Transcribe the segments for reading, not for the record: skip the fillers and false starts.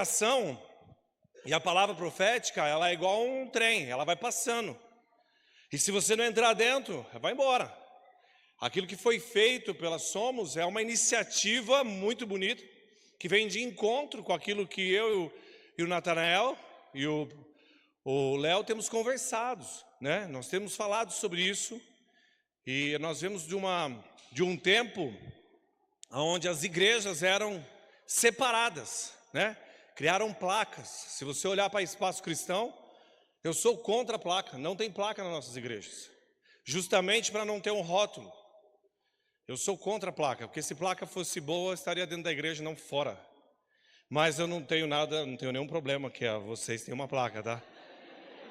ação e a palavra profética, ela é igual um trem, ela vai passando. E se você não entrar dentro, vai embora. Aquilo que foi feito pela Somos é uma iniciativa muito bonita, que vem de encontro com aquilo que eu e o Natanael e o Léo temos conversado, né? Nós temos falado sobre isso e nós vemos de um tempo onde as igrejas eram separadas, né? Criaram placas. Se você olhar para Espaço Cristão, eu sou contra a placa, não tem placa nas nossas igrejas, justamente para não ter um rótulo. Eu sou contra a placa, porque se placa fosse boa, estaria dentro da igreja, não fora. Mas eu não tenho nada, não tenho nenhum problema que vocês têm uma placa, tá?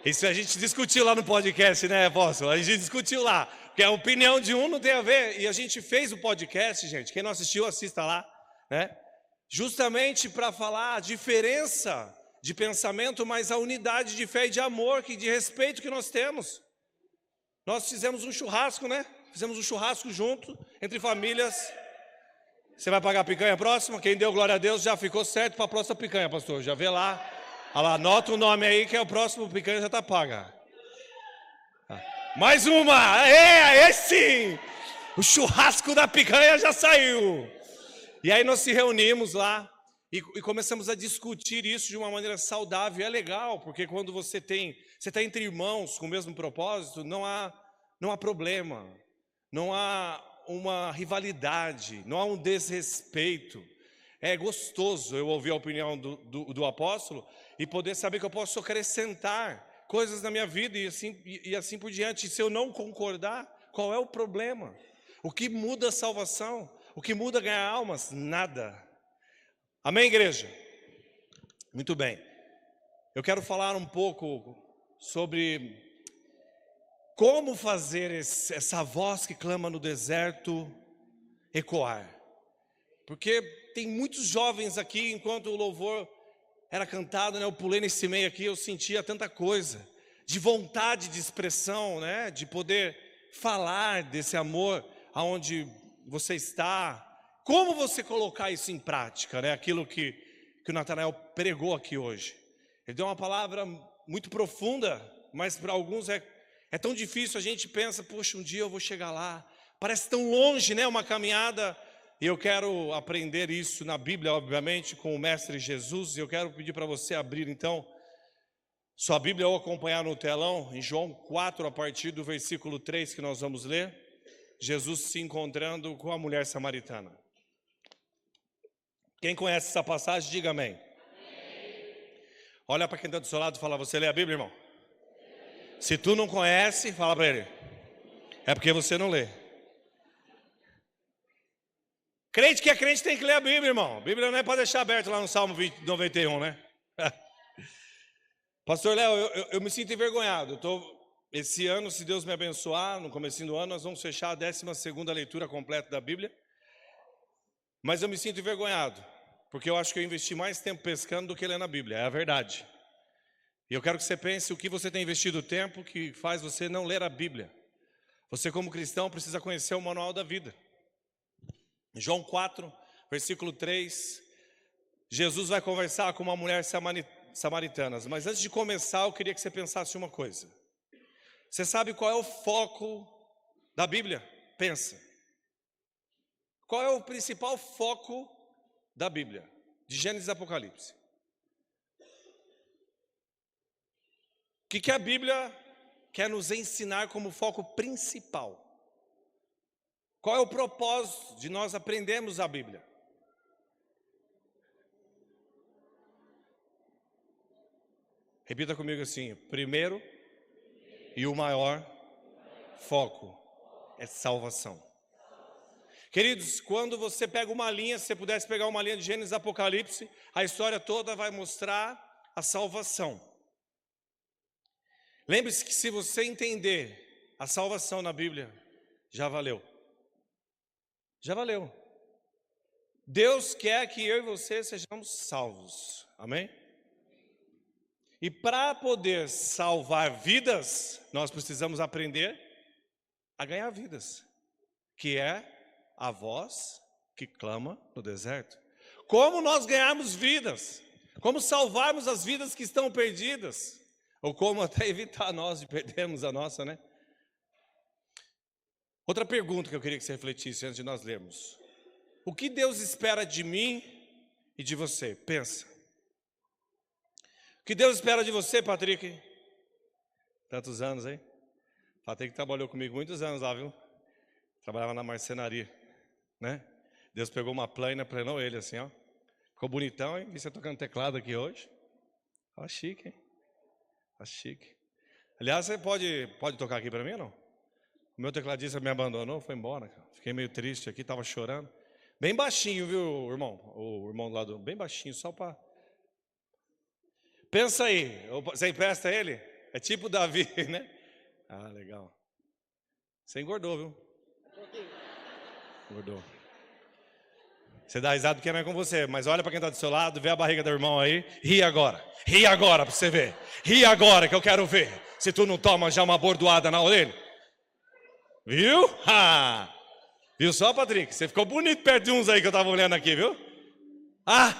Isso a gente discutiu lá no podcast, né, apóstolo? A gente discutiu lá, porque a opinião de um não tem a ver. E a gente fez o podcast, gente, quem não assistiu, assista lá, né? Justamente para falar a diferença de pensamento, mas a unidade de fé e de amor, de respeito que nós temos. Nós fizemos um churrasco, né? Fizemos um churrasco junto, entre famílias. Você vai pagar a picanha próxima? Quem deu glória a Deus já ficou certo para a próxima picanha, pastor. Já vê lá. Olha lá, anota o nome aí que é o próximo picanha já está paga. Mais uma! Aí sim! O churrasco da picanha já saiu. E aí nós se reunimos lá e começamos a discutir isso de uma maneira saudável. É legal, porque quando você está entre irmãos com o mesmo propósito, não há problema, não há uma rivalidade, não há um desrespeito. É gostoso eu ouvir a opinião do apóstolo e poder saber que eu posso acrescentar coisas na minha vida e assim por diante. E se eu não concordar, qual é o problema? O que muda a salvação? O que muda ganhar almas? Nada. Amém, igreja? Muito bem. Eu quero falar um pouco sobre como fazer essa voz que clama no deserto ecoar. Porque tem muitos jovens aqui, enquanto o louvor era cantado, né, eu pulei nesse meio aqui, eu sentia tanta coisa, de vontade de expressão, né, de poder falar desse amor aonde você está. Como você colocar isso em prática, né, aquilo que o Natanael pregou aqui hoje. Ele deu uma palavra muito profunda, mas para alguns é tão difícil, a gente pensa, poxa, um dia eu vou chegar lá, parece tão longe, né, uma caminhada. E eu quero aprender isso na Bíblia, obviamente, com o Mestre Jesus. E eu quero pedir para você abrir, então, sua Bíblia ou acompanhar no telão, em João 4, a partir do versículo 3, que nós vamos ler. Jesus se encontrando com a mulher samaritana. Quem conhece essa passagem, diga amém. Olha para quem está do seu lado e fala, você lê a Bíblia, irmão? Se tu não conhece, fala para ele. É porque você não lê. Crente que é crente tem que ler a Bíblia, irmão. A Bíblia não é para deixar aberto lá no Salmo 91, né? Pastor Léo, eu me sinto envergonhado. Esse ano, se Deus me abençoar, no comecinho do ano, nós vamos fechar a 12ª leitura completa da Bíblia. Mas eu me sinto envergonhado, porque eu acho que eu investi mais tempo pescando do que lendo a Bíblia, é a verdade. E eu quero que você pense o que você tem investido tempo que faz você não ler a Bíblia. Você, como cristão, precisa conhecer o manual da vida. João 4, versículo 3, Jesus vai conversar com uma mulher samaritana. Mas antes de começar, eu queria que você pensasse uma coisa. Você sabe qual é o foco da Bíblia? Pensa. Qual é o principal foco da Bíblia? De Gênesis e Apocalipse. O que a Bíblia quer nos ensinar como foco principal? Qual é o propósito de nós aprendermos a Bíblia? Repita comigo assim, primeiro e o maior foco é salvação. Queridos, quando você pega uma linha, se você pudesse pegar uma linha de Gênesis e Apocalipse, a história toda vai mostrar a salvação. Lembre-se que se você entender a salvação na Bíblia, já valeu. Já valeu. Deus quer que eu e você sejamos salvos. Amém? E para poder salvar vidas, nós precisamos aprender a ganhar vidas, que é a voz que clama no deserto. Como nós ganhamos vidas? Como salvarmos as vidas que estão perdidas, ou como até evitar nós de perdermos a nossa, né? Outra pergunta que eu queria que você refletisse antes de nós lermos. O que Deus espera de mim e de você? Pensa. O que Deus espera de você, Patrick? Tantos anos, hein? Patrick trabalhou comigo muitos anos lá, viu? Trabalhava na marcenaria, né? Deus pegou uma plana e plenou ele assim, ó. Ficou bonitão, hein? Vi você tocando teclado aqui hoje. Ó, chique, hein? Ó, chique. Aliás, você pode tocar aqui para mim ou não? O meu tecladista me abandonou, foi embora, cara. Fiquei meio triste aqui, tava chorando. Bem baixinho, viu, irmão? O irmão do lado, bem baixinho, só para... Pensa aí, você empresta ele? É tipo Davi, né? Ah, legal. Você engordou, viu? Engordou. Você dá risada porque não é com você, mas olha para quem está do seu lado, vê a barriga do irmão aí, ri agora para você ver. Ri agora que eu quero ver. Se tu não toma já uma bordoada na orelha. Viu? Ha! Viu só, Patrick? Você ficou bonito perto de uns aí que eu estava olhando aqui, viu? Ah!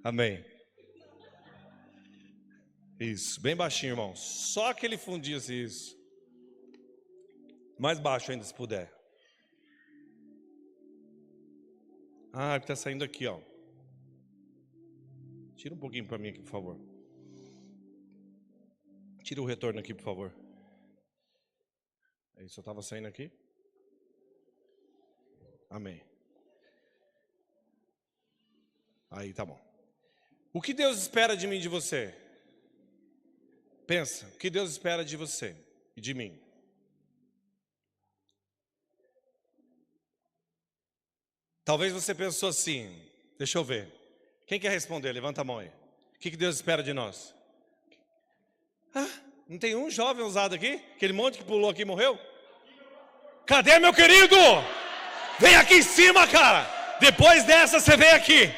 Amém. Isso, bem baixinho, irmão. Só aquele fundinho assim, isso. Mais baixo ainda, se puder. Ah, que tá saindo aqui, ó. Tira um pouquinho para mim aqui, por favor. Tira o retorno aqui, por favor. Aí, só estava saindo aqui. Amém. Aí, tá bom. O que Deus espera de mim e de você? Pensa, o que Deus espera de você e de mim? Talvez você pensou assim, deixa eu ver. Quem quer responder? Levanta a mão aí. O que Deus espera de nós? Ah, não tem um jovem ousado aqui? Aquele monte que pulou aqui e morreu? Cadê, meu querido? Vem aqui em cima, cara. Depois dessa, você vem aqui.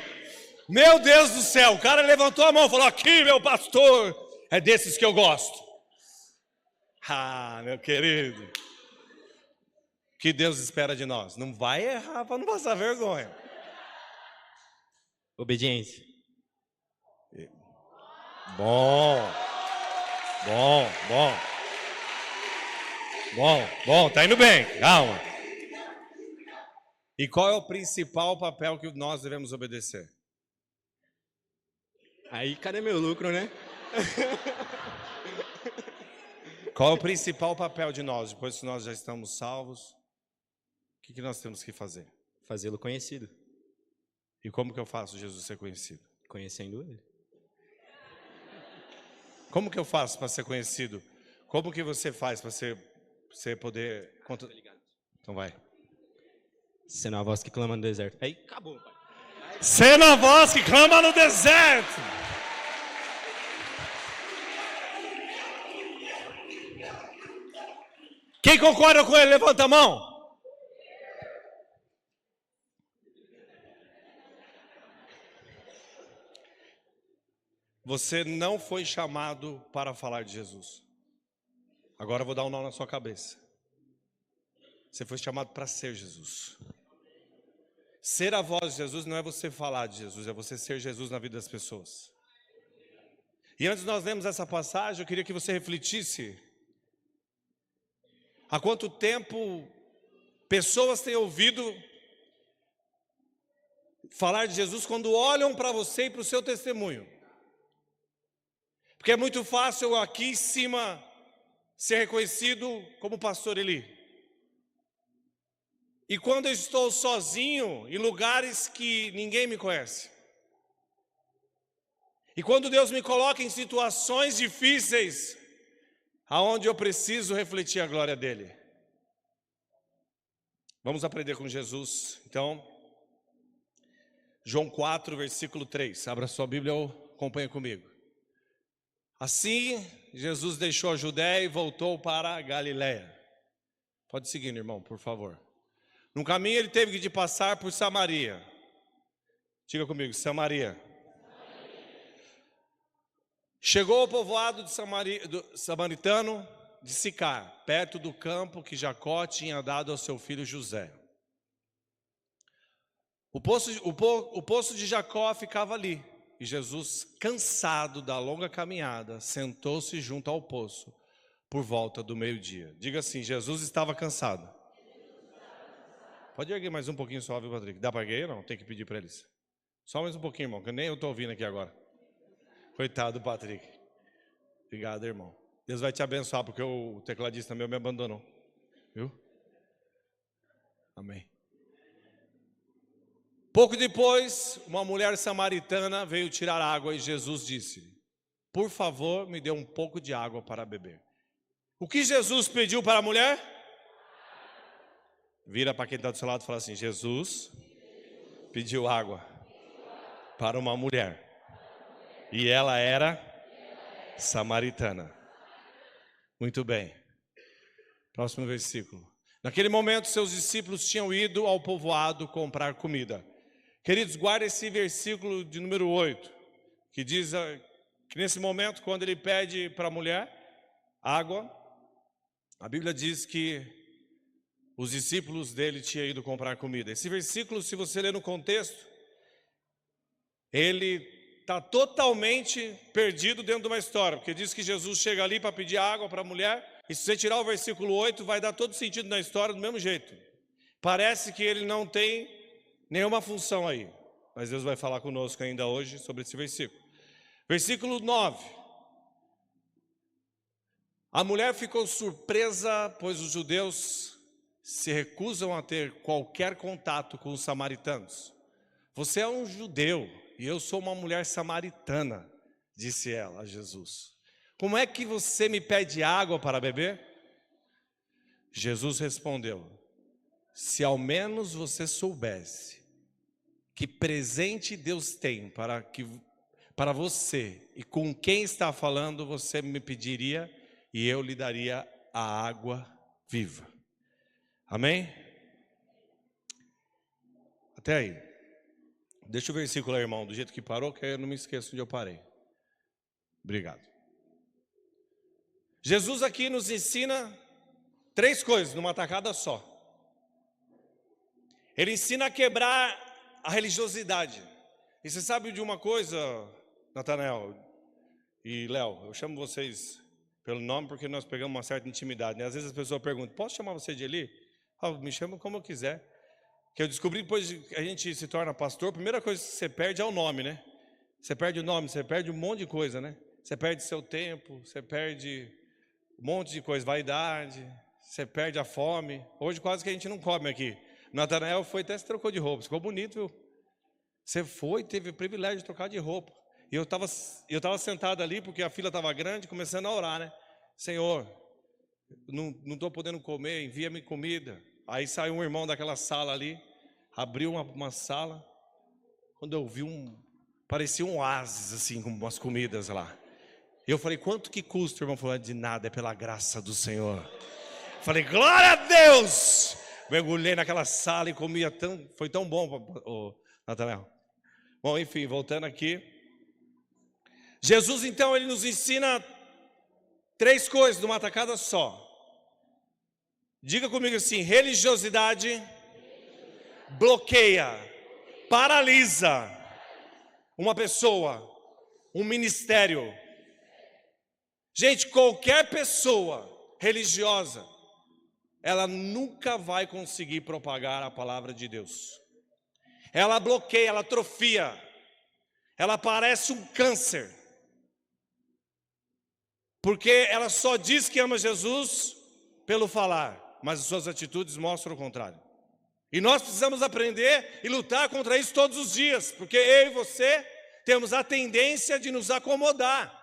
Meu Deus do céu, o cara levantou a mão e falou, aqui, meu pastor. É desses que eu gosto. Ah, meu querido. O que Deus espera de nós? Não vai errar para não passar vergonha. Obediência. Bom, tá indo bem, calma. E qual é o principal papel que nós devemos obedecer? Aí, cadê meu lucro, né? Qual é o principal papel de nós, depois que nós já estamos salvos? O que nós temos que fazer? Fazê-lo conhecido. E como que eu faço Jesus ser conhecido? Conhecendo ele. Como que eu faço para ser conhecido? Como que você faz para você poder... Então vai. Sendo a voz que clama no deserto. Aí, acabou, pai. Sendo a voz que clama no deserto. Quem concorda com ele, levanta a mão. Você não foi chamado para falar de Jesus. Agora eu vou dar um nó na sua cabeça. Você foi chamado para ser Jesus. Ser a voz de Jesus não é você falar de Jesus, é você ser Jesus na vida das pessoas. E antes de nós lermos essa passagem, eu queria que você refletisse. Há quanto tempo pessoas têm ouvido falar de Jesus quando olham para você e para o seu testemunho? Porque é muito fácil aqui em cima ser reconhecido como pastor Eli. E quando eu estou sozinho em lugares que ninguém me conhece. E quando Deus me coloca em situações difíceis, aonde eu preciso refletir a glória dele. Vamos aprender com Jesus. Então, João 4, versículo 3. Abra sua Bíblia ou acompanha comigo. Assim, Jesus deixou a Judéia e voltou para a Galiléia. Pode seguir, irmão, por favor. No caminho ele teve de passar por Samaria. Diga comigo, Samaria. Chegou ao povoado de samaritano de Sicar, perto do campo que Jacó tinha dado ao seu filho José. O poço de Jacó ficava ali. e Jesus, cansado da longa caminhada, sentou-se junto ao poço por volta do meio-dia. Diga assim: Jesus estava cansado. Pode erguer mais um pouquinho só, viu, Patrick? Dá para erguer ou não? Tem que pedir para eles. Só mais um pouquinho, irmão, que nem eu estou ouvindo aqui agora. Coitado do Patrick. Obrigado, irmão. Deus vai te abençoar, porque o tecladista meu me abandonou. Viu? Amém. Pouco depois, uma mulher samaritana veio tirar água e Jesus disse: por favor, me dê um pouco de água para beber. O que Jesus pediu para a mulher? Vira para quem está do seu lado e fala assim: Jesus pediu água para uma mulher. E ela era samaritana. Muito bem. Próximo versículo. Naquele momento, seus discípulos tinham ido ao povoado comprar comida. Queridos, guarda esse versículo de número 8, que diz que nesse momento, quando ele pede para a mulher água, a Bíblia diz que os discípulos dele tinham ido comprar comida. Esse versículo, se você ler no contexto, ele está totalmente perdido dentro de uma história, porque diz que Jesus chega ali para pedir água para a mulher, e se você tirar o versículo 8, vai dar todo sentido na história do mesmo jeito. Parece que ele não tem nenhuma função aí, mas Deus vai falar conosco ainda hoje sobre esse versículo. Versículo 9. A mulher ficou surpresa, pois os judeus se recusam a ter qualquer contato com os samaritanos. Você é um judeu e eu sou uma mulher samaritana, disse ela a Jesus. Como é que você me pede água para beber? Jesus respondeu: se ao menos você soubesse que presente Deus tem para você e com quem está falando, você me pediria e eu lhe daria a água viva. Amém? Até aí. Deixa o versículo aí, irmão, do jeito que parou, que eu não me esqueço onde eu parei. Obrigado. Jesus aqui nos ensina 3 coisas numa tacada só. Ele ensina a quebrar a religiosidade. E você sabe de uma coisa, Natanael e Léo, eu chamo vocês pelo nome porque nós pegamos uma certa intimidade, né? Às vezes as pessoas perguntam: posso chamar você de Eli? Me chama como eu quiser. Que eu descobri depois que a gente se torna pastor, a primeira coisa que você perde é o nome, né? Você perde o nome, você perde um monte de coisa, né? Você perde seu tempo, você perde um monte de coisa, vaidade, você perde a fome. Hoje quase que a gente não come aqui. Natanael foi até se trocou de roupa, ficou bonito, viu? Você foi, teve o privilégio de trocar de roupa. E eu estava sentado ali, porque a fila estava grande, começando a orar, né? Senhor, não estou podendo comer, envia-me comida. Aí saiu um irmão daquela sala ali, abriu uma sala. Quando eu vi parecia um oásis, assim, com umas comidas lá. Eu falei: quanto que custa? O irmão falou: de nada, é pela graça do Senhor. Falei: glória a Deus! Mergulhei naquela sala e comia foi tão bom, Natanael. Bom, enfim, voltando aqui. Jesus, então, ele nos ensina 3 coisas numa tacada só. Diga comigo assim: religiosidade bloqueia, paralisa uma pessoa, um ministério. Gente, qualquer pessoa religiosa, ela nunca vai conseguir propagar a palavra de Deus. Ela bloqueia, ela atrofia, ela parece um câncer. Porque ela só diz que ama Jesus pelo falar, mas as suas atitudes mostram o contrário. E nós precisamos aprender e lutar contra isso todos os dias, porque eu e você temos a tendência de nos acomodar.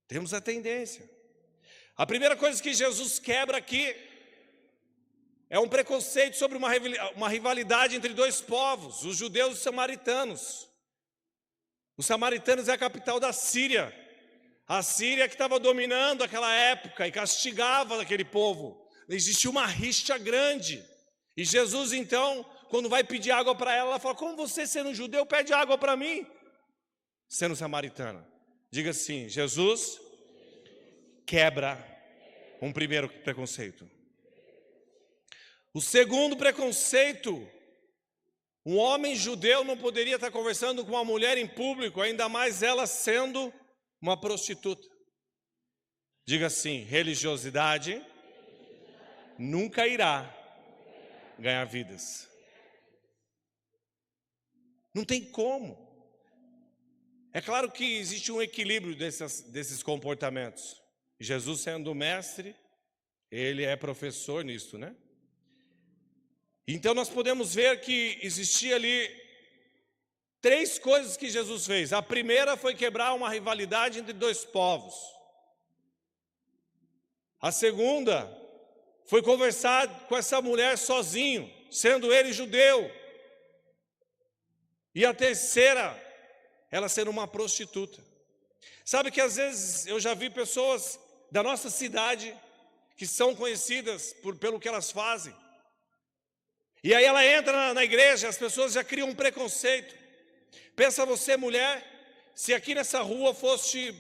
Temos a tendência. A primeira coisa que Jesus quebra aqui é um preconceito sobre uma rivalidade entre 2 povos, os judeus e os samaritanos. Os samaritanos é a capital da Síria. A Síria que estava dominando aquela época e castigava aquele povo. Existia uma rixa grande. E Jesus, então, quando vai pedir água para ela fala: como você, sendo um judeu, pede água para mim, sendo samaritana? Diga assim: Jesus quebra um primeiro preconceito. O segundo preconceito Um homem judeu não poderia estar conversando com uma mulher em público, ainda mais ela sendo uma prostituta. Diga assim: religiosidade nunca irá ganhar vidas. Não tem como. É claro que existe um equilíbrio desses comportamentos. Jesus, sendo mestre, ele é professor nisso, né? Então nós podemos ver que existia ali 3 coisas que Jesus fez. A primeira foi quebrar uma rivalidade entre 2 povos. A segunda foi conversar com essa mulher sozinho, sendo ele judeu. E a terceira, ela sendo uma prostituta. Sabe que às vezes eu já vi pessoas da nossa cidade que são conhecidas pelo que elas fazem. E aí ela entra na igreja, as pessoas já criam um preconceito. Pensa você, mulher, se aqui nessa rua fosse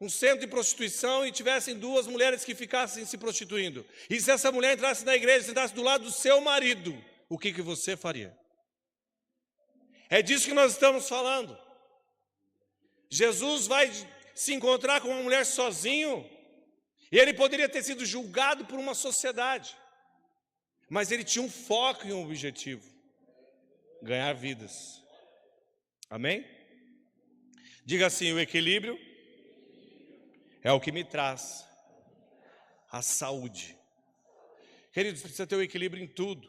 um centro de prostituição e tivessem 2 mulheres que ficassem se prostituindo. E se essa mulher entrasse na igreja e sentasse do lado do seu marido, o que você faria? É disso que nós estamos falando. Jesus vai se encontrar com uma mulher sozinho, e ele poderia ter sido julgado por uma sociedade, mas ele tinha um foco e um objetivo: ganhar vidas. Amém? Diga assim: o equilíbrio é o que me traz a saúde. Queridos, precisa ter o equilíbrio em tudo.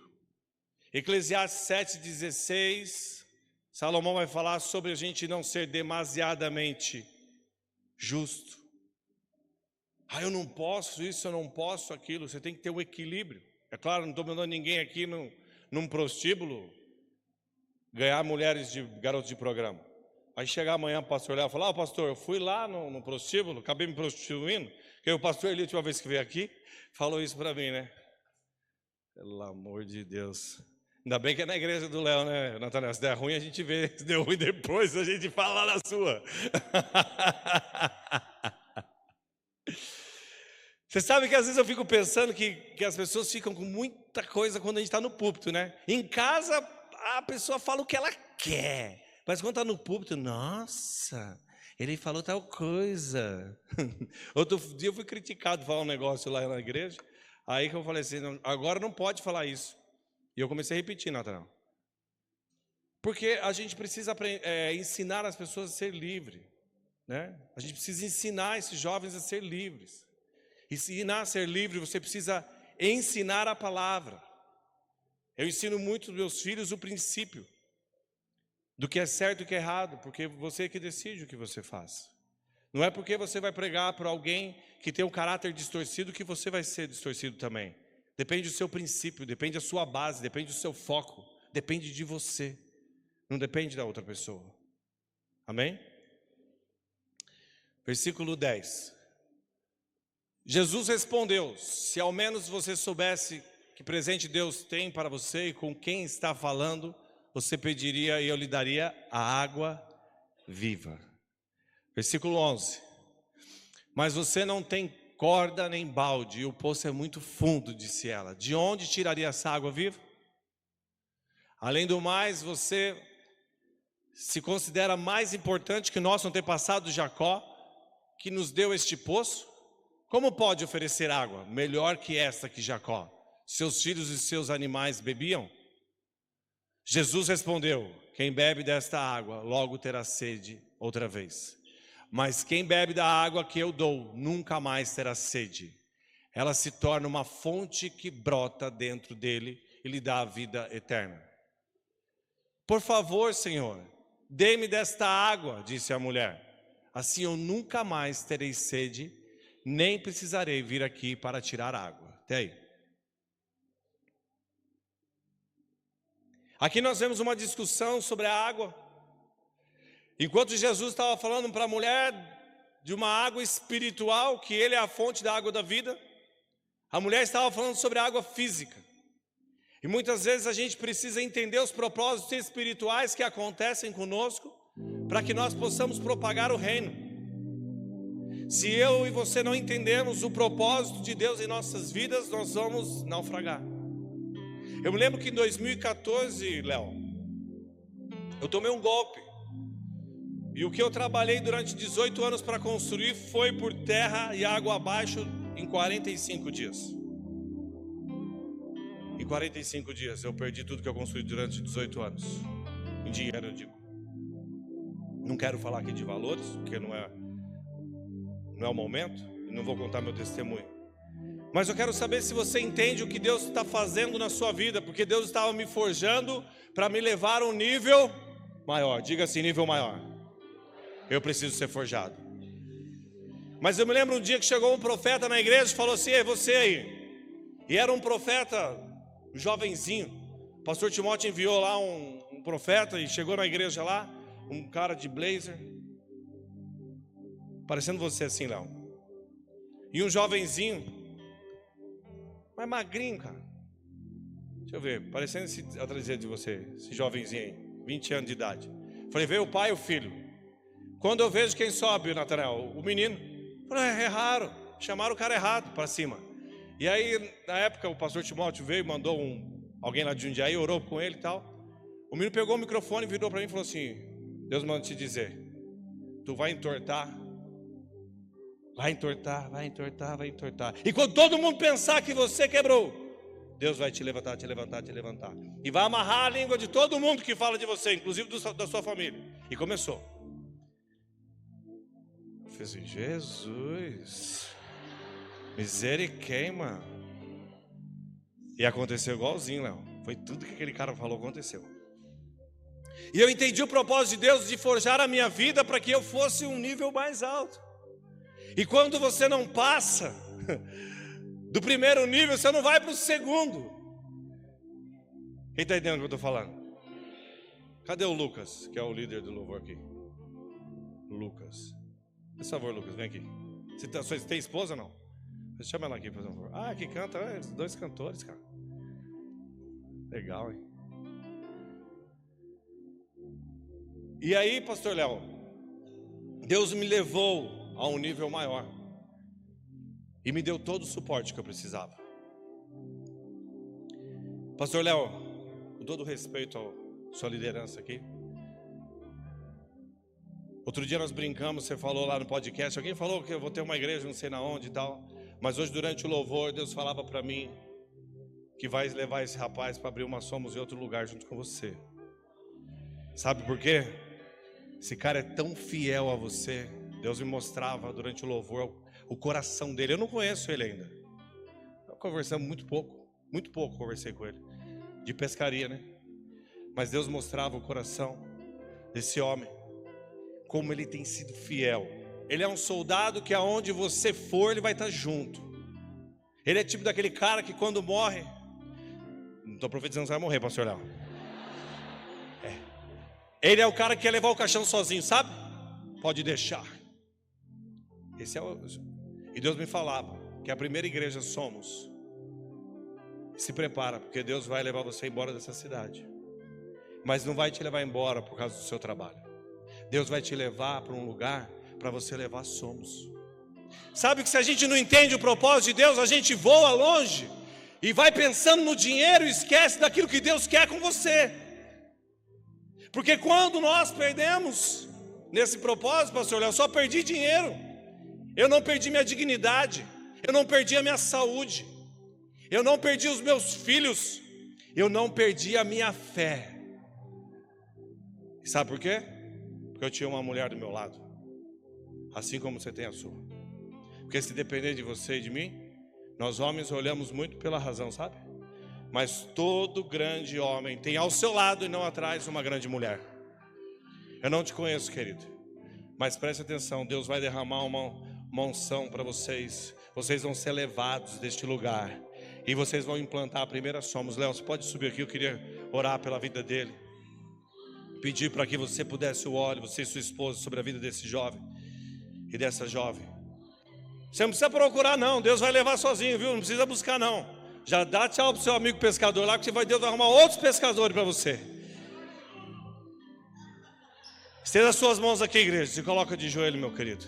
Eclesiastes 7,16, Salomão vai falar sobre a gente não ser demasiadamente justo. Eu não posso isso, eu não posso aquilo. Você tem que ter um equilíbrio. É claro, não estou mandando ninguém aqui num prostíbulo ganhar mulheres de garotos de programa. Aí chegar amanhã o pastor olhar e falar: pastor, eu fui lá no prostíbulo, acabei me prostituindo, porque o pastor Eli, a última vez que veio aqui, falou isso para mim, né? Pelo amor de Deus. Ainda bem que é na igreja do Léo, né, Nathanael? Se der ruim, a gente vê. Se deu ruim depois, a gente fala lá na sua. Você sabe que às vezes eu fico pensando que as pessoas ficam com muita coisa quando a gente está no púlpito, né? Em casa, a pessoa fala o que ela quer. Mas quando está no púlpito, nossa, ele falou tal coisa. Outro dia eu fui criticado por falar um negócio lá na igreja. Aí que eu falei assim: agora não pode falar isso. E eu comecei a repetir, Nathanael. Porque a gente precisa ensinar as pessoas a ser livres, né? A gente precisa ensinar esses jovens a ser livres. Ensinar a ser livre, você precisa ensinar a palavra. Eu ensino muito aos meus filhos o princípio do que é certo e o que é errado, porque você que decide o que você faz. Não é porque você vai pregar para alguém que tem um caráter distorcido que você vai ser distorcido também. Depende do seu princípio, depende da sua base, depende do seu foco, depende de você, não depende da outra pessoa. Amém? Versículo 10. Jesus respondeu: se ao menos você soubesse que presente Deus tem para você e com quem está falando, você pediria e eu lhe daria a água viva. Versículo 11. Mas você não tem corda nem balde, e o poço é muito fundo, disse ela. De onde tiraria essa água viva? Além do mais, você se considera mais importante que nosso antepassado Jacó, que nos deu este poço? Como pode oferecer água melhor que esta que Jacó, seus filhos e seus animais bebiam? Jesus respondeu: quem bebe desta água logo terá sede outra vez. Mas quem bebe da água que eu dou nunca mais terá sede. Ela se torna uma fonte que brota dentro dele e lhe dá a vida eterna. Por favor, Senhor, dê-me desta água, disse a mulher. Assim eu nunca mais terei sede, nem precisarei vir aqui para tirar água. Até aí. Aqui nós vemos uma discussão sobre a água. Enquanto Jesus estava falando para a mulher de uma água espiritual, que ele é a fonte da água da vida, a mulher estava falando sobre a água física. E muitas vezes a gente precisa entender os propósitos espirituais que acontecem conosco, para que nós possamos propagar o reino. Se eu e você não entendermos o propósito de Deus em nossas vidas, nós vamos naufragar. Eu me lembro que em 2014, Léo, Eu tomei um golpe. E o que eu trabalhei durante 18 anos para construir foi por terra e água abaixo em 45 dias. Em 45 dias eu perdi tudo que eu construí durante 18 anos. Em dinheiro, eu digo. Não quero falar aqui de valores, porque não é o momento. E não vou contar meu testemunho. Mas eu quero saber se você entende o que Deus está fazendo na sua vida. Porque Deus estava me forjando para me levar a um nível maior. Diga assim, nível maior. Eu preciso ser forjado. Mas eu me lembro um dia que chegou um profeta na igreja e falou assim: é você aí. E era um profeta, um jovenzinho. O pastor Timóteo enviou lá um profeta e chegou na igreja lá, um cara de blazer, parecendo você assim, Léo. E um jovenzinho, mas magrinho, cara. Deixa eu ver, parecendo esse atrás de você, esse jovenzinho aí, 20 anos de idade. Falei, veio o pai e o filho. Quando eu vejo quem sobe, Natanael, o menino, falei, é raro, chamaram o cara errado para cima. E aí, na época, o pastor Timóteo veio, mandou alguém lá de Jundiaí, orou com ele e tal. O menino pegou o microfone, virou para mim e falou assim: Deus manda te dizer, tu vai entortar. Vai entortar, vai entortar, vai entortar. E quando todo mundo pensar que você quebrou, Deus vai te levantar, te levantar, te levantar. E vai amarrar a língua de todo mundo que fala de você, inclusive da sua família. E começou. Eu fiz assim, Jesus, misericórdia. E aconteceu igualzinho, Léo. Foi tudo que aquele cara falou, aconteceu. E eu entendi o propósito de Deus de forjar a minha vida para que eu fosse um nível mais alto. E quando você não passa do primeiro nível, você não vai para o segundo. Quem está entendendo o que eu estou falando? Cadê o Lucas, que é o líder do louvor aqui? Lucas. Por favor, Lucas, vem aqui. Você tem esposa ou não? Chama ela aqui, por favor. Ah, que canta, os dois cantores, cara. Legal, hein? E aí, pastor Léo, Deus me levou a um nível maior e me deu todo o suporte que eu precisava. Pastor Léo, com todo respeito à sua liderança aqui, outro dia nós brincamos, você falou lá no podcast, alguém falou que eu vou ter uma igreja não sei na onde e tal, mas hoje durante o louvor Deus falava para mim que vai levar esse rapaz para abrir uma Somos em outro lugar junto com você. Sabe por quê? Esse cara é tão fiel a você. Deus me mostrava durante o louvor o coração dele. Eu não conheço ele ainda. Nós conversamos muito pouco conversei com ele. De pescaria, né? Mas Deus mostrava o coração desse homem. Como ele tem sido fiel. Ele é um soldado que aonde você for, ele vai estar junto. Ele é tipo daquele cara que quando morre... Não estou profetizando que você vai morrer, pastor Léo. Ele é o cara que quer levar o caixão sozinho, sabe? Pode deixar. Esse é o... E Deus me falava que a primeira igreja somos. Se prepara, porque Deus vai levar você embora dessa cidade. Mas não vai te levar embora por causa do seu trabalho. Deus vai te levar para um lugar para você levar somos. Sabe que se a gente não entende o propósito de Deus, a gente voa longe e vai pensando no dinheiro e esquece daquilo que Deus quer com você. Porque quando nós perdemos nesse propósito, pastor Léo, eu só perdi dinheiro. Eu não perdi minha dignidade. Eu não perdi a minha saúde. Eu não perdi os meus filhos. Eu não perdi a minha fé. E sabe por quê? Porque eu tinha uma mulher do meu lado. Assim como você tem a sua. Porque se depender de você e de mim, nós homens olhamos muito pela razão, sabe? Mas todo grande homem tem ao seu lado e não atrás uma grande mulher. Eu não te conheço, querido, mas preste atenção, Deus vai derramar uma unção para vocês. Vocês vão ser levados deste lugar e vocês vão implantar a primeira Somos. Léo, você pode subir aqui, eu queria orar pela vida dele. Pedir para que você pudesse o óleo, você e sua esposa, sobre a vida desse jovem e dessa jovem. Você não precisa procurar não, Deus vai levar sozinho, viu? Não precisa buscar não. Já dá tchau para o seu amigo pescador lá, que Deus vai arrumar outros pescadores para você. Estenda as suas mãos aqui, igreja. Se coloca de joelho, meu querido.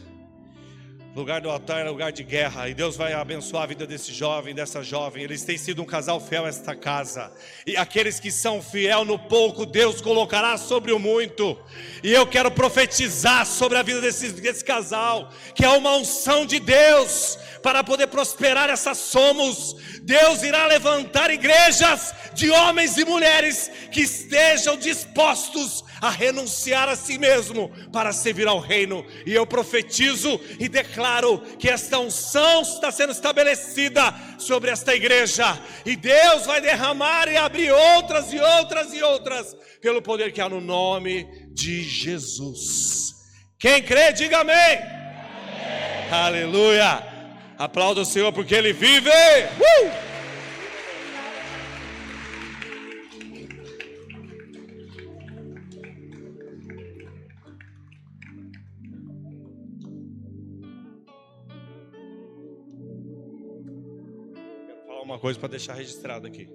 lugar do altar é lugar de guerra, e Deus vai abençoar a vida desse jovem, dessa jovem. Eles têm sido um casal fiel a esta casa, e aqueles que são fiel no pouco, Deus colocará sobre o muito. E eu quero profetizar sobre a vida desse casal, que é uma unção de Deus, para poder prosperar essas somos. Deus irá levantar igrejas de homens e mulheres que estejam dispostos a renunciar a si mesmo para servir ao reino. E eu profetizo e declaro que esta unção está sendo estabelecida sobre esta igreja, e Deus vai derramar e abrir outras e outras e outras, pelo poder que há no nome de Jesus. Quem crê, diga amém. Amém. Aleluia. Aplauda o Senhor porque Ele vive. Quero falar uma coisa para deixar registrado aqui.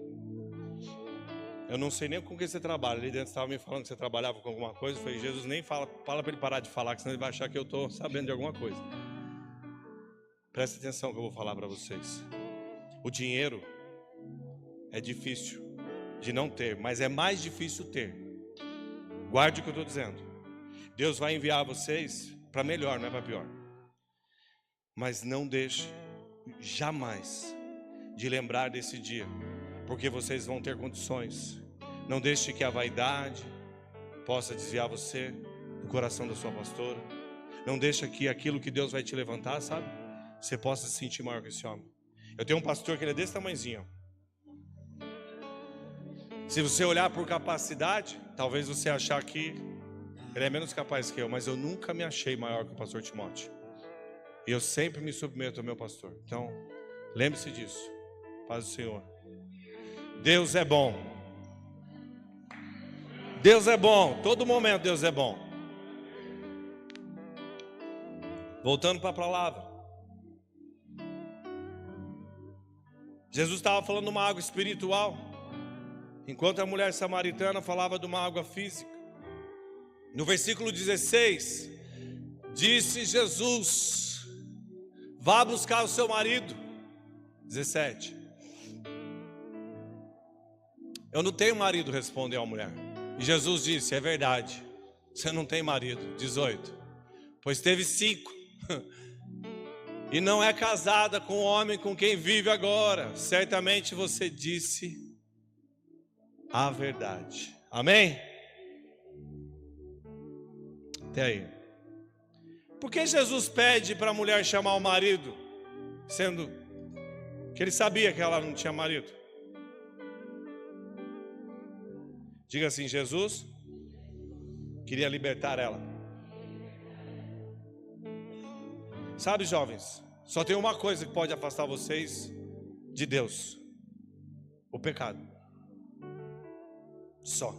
Eu não sei nem com que você trabalha. Ali dentro estava me falando que você trabalhava com alguma coisa. Eu falei, Jesus, nem fala para ele parar de falar, que senão ele vai achar que eu estou sabendo de alguma coisa. Presta atenção que eu vou falar para vocês. O dinheiro é difícil de não ter, mas é mais difícil ter. Guarde o que eu estou dizendo. Deus vai enviar vocês para melhor, não é para pior. Mas não deixe jamais de lembrar desse dia, porque vocês vão ter condições. Não deixe que a vaidade possa desviar você do coração da sua pastora. Não deixe que aquilo que Deus vai te levantar, sabe, você possa se sentir maior que esse homem. Eu tenho um pastor que ele é desse tamanhozinho. Se você olhar por capacidade, talvez você achar que ele é menos capaz que eu, mas eu nunca me achei maior que o pastor Timóteo. E eu sempre me submeto ao meu pastor. Então, lembre-se disso. Paz do Senhor. Deus é bom. Deus é bom. Todo momento Deus é bom. Voltando para a palavra. Jesus estava falando de uma água espiritual, enquanto a mulher samaritana falava de uma água física. No versículo 16, disse Jesus: vá buscar o seu marido. 17. Eu não tenho marido, respondeu a mulher. E Jesus disse: é verdade, você não tem marido. 18. Pois teve 5. E não é casada com o homem com quem vive agora. Certamente você disse a verdade. Amém? Até aí. Por que Jesus pede para a mulher chamar o marido, sendo que ele sabia que ela não tinha marido? Diga assim: Jesus queria libertar ela. Sabe, jovens, só tem uma coisa que pode afastar vocês de Deus: o pecado. Só.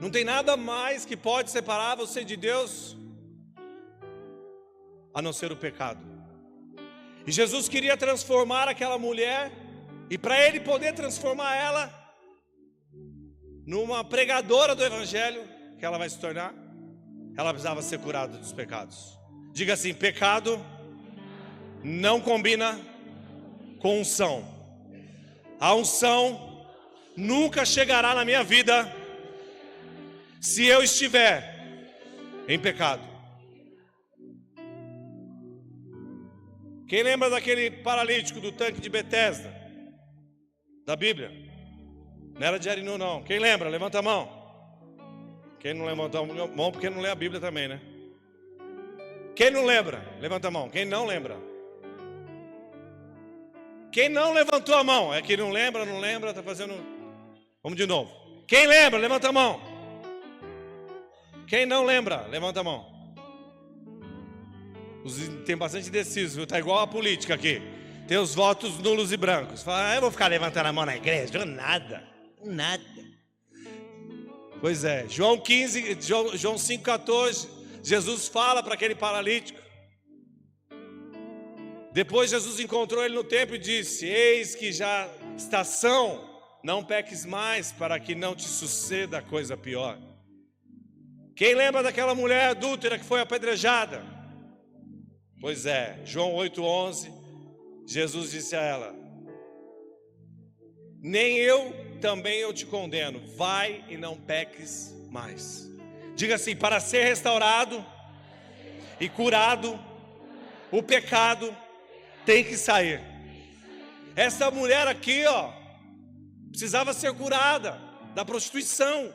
Não tem nada mais que pode separar você de Deus, a não ser o pecado. E Jesus queria transformar aquela mulher, e para Ele poder transformar ela numa pregadora do Evangelho, que ela vai se tornar, ela precisava ser curada dos pecados. Diga assim: pecado não combina com unção. A unção nunca chegará na minha vida se eu estiver em pecado. Quem lembra daquele paralítico do tanque de Betesda, da Bíblia? Não era de Arinu, não. Quem lembra? Levanta a mão. Quem não levanta a mão porque não lê a Bíblia também, né? Quem não lembra? Levanta a mão. Quem não lembra? Quem não levantou a mão? É que não lembra, tá fazendo... Vamos de novo. Quem lembra? Levanta a mão. Quem não lembra? Levanta a mão. Tem bastante indeciso, viu? Tá igual a política aqui. Tem os votos nulos e brancos. Fala, eu vou ficar levantando a mão na igreja? Nada. Pois é. João 5,14. Jesus fala para aquele paralítico. Depois Jesus encontrou ele no templo e disse: eis que já estação, não peques mais, para que não te suceda coisa pior. Quem lembra daquela mulher adúltera que foi apedrejada? Pois é, João 8,11, Jesus disse a ela: nem eu também eu te condeno, vai e não peques mais. Diga assim: para ser restaurado e curado, o pecado tem que sair. Essa mulher aqui, ó, precisava ser curada da prostituição.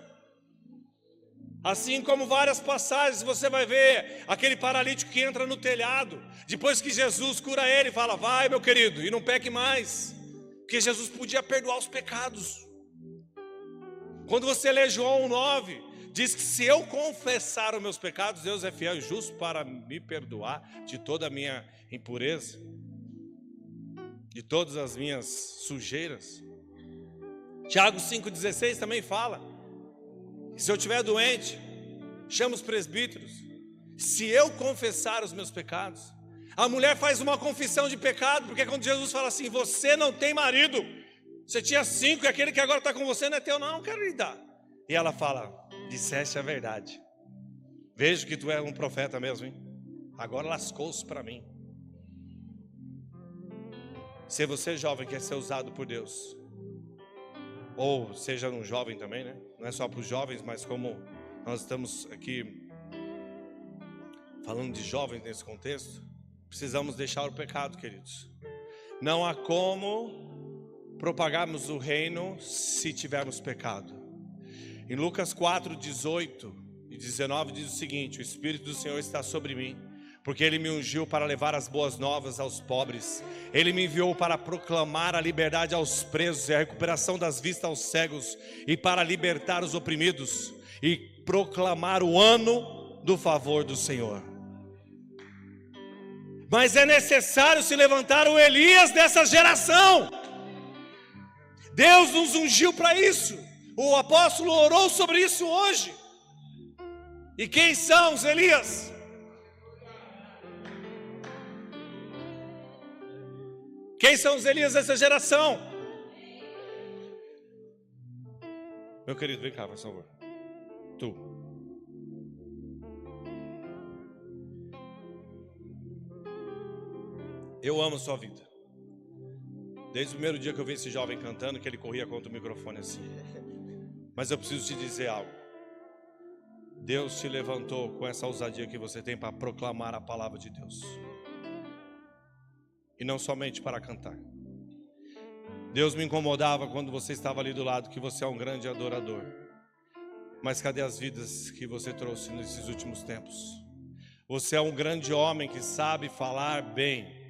Assim como várias passagens, você vai ver aquele paralítico que entra no telhado, depois que Jesus cura ele, fala: vai, meu querido, e não peque mais, porque Jesus podia perdoar os pecados. Quando você lê João 9, diz que se eu confessar os meus pecados, Deus é fiel e justo para me perdoar de toda a minha impureza, de todas as minhas sujeiras. Tiago 5,16 também fala: se eu estiver doente, chama os presbíteros. Se eu confessar os meus pecados. A mulher faz uma confissão de pecado, porque quando Jesus fala assim: você não tem marido, você tinha 5 e aquele que agora está com você não é teu, não quero lhe dar. E ela fala: disseste a verdade, vejo que tu és um profeta mesmo, hein? Agora lascou-se para mim. Se você jovem quer ser usado por Deus, ou seja um jovem também, né? Não é só para os jovens, mas como nós estamos aqui falando de jovens nesse contexto, precisamos deixar o pecado, queridos. Não há como propagarmos o reino se tivermos pecado. Em Lucas 4:18 e 19 diz o seguinte: o Espírito do Senhor está sobre mim, porque Ele me ungiu para levar as boas novas aos pobres. Ele me enviou para proclamar a liberdade aos presos e a recuperação das vistas aos cegos, e para libertar os oprimidos, e proclamar o ano do favor do Senhor. Mas é necessário se levantar o Elias dessa geração. Deus nos ungiu para isso. O apóstolo orou sobre isso hoje. E quem são os Elias? Quem são os Elias dessa geração? Meu querido, vem cá, por favor. Tu. Eu amo a sua vida. Desde o primeiro dia que eu vi esse jovem cantando, que ele corria contra o microfone assim. Mas eu preciso te dizer algo. Deus te levantou com essa ousadia que você tem para proclamar a palavra de Deus. E não somente para cantar. Deus me incomodava quando você estava ali do lado, que você é um grande adorador. Mas cadê as vidas que você trouxe nesses últimos tempos? Você é um grande homem que sabe falar bem.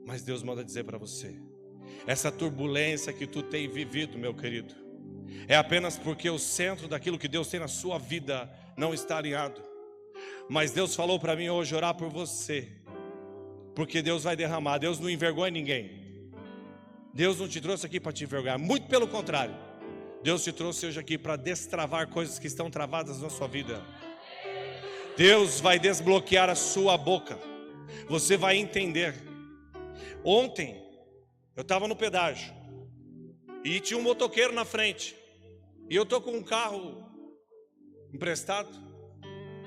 Mas Deus manda dizer para você: essa turbulência que tu tem vivido, meu querido, é apenas porque o centro daquilo que Deus tem na sua vida não está alinhado. Mas Deus falou para mim hoje orar por você, porque Deus vai derramar. Deus não envergonha ninguém. Deus não te trouxe aqui para te envergonhar, muito pelo contrário. Deus te trouxe hoje aqui para destravar coisas que estão travadas na sua vida. Deus vai desbloquear a sua boca. Você vai entender. Ontem eu estava no pedágio e tinha um motoqueiro na frente. E eu estou com um carro emprestado,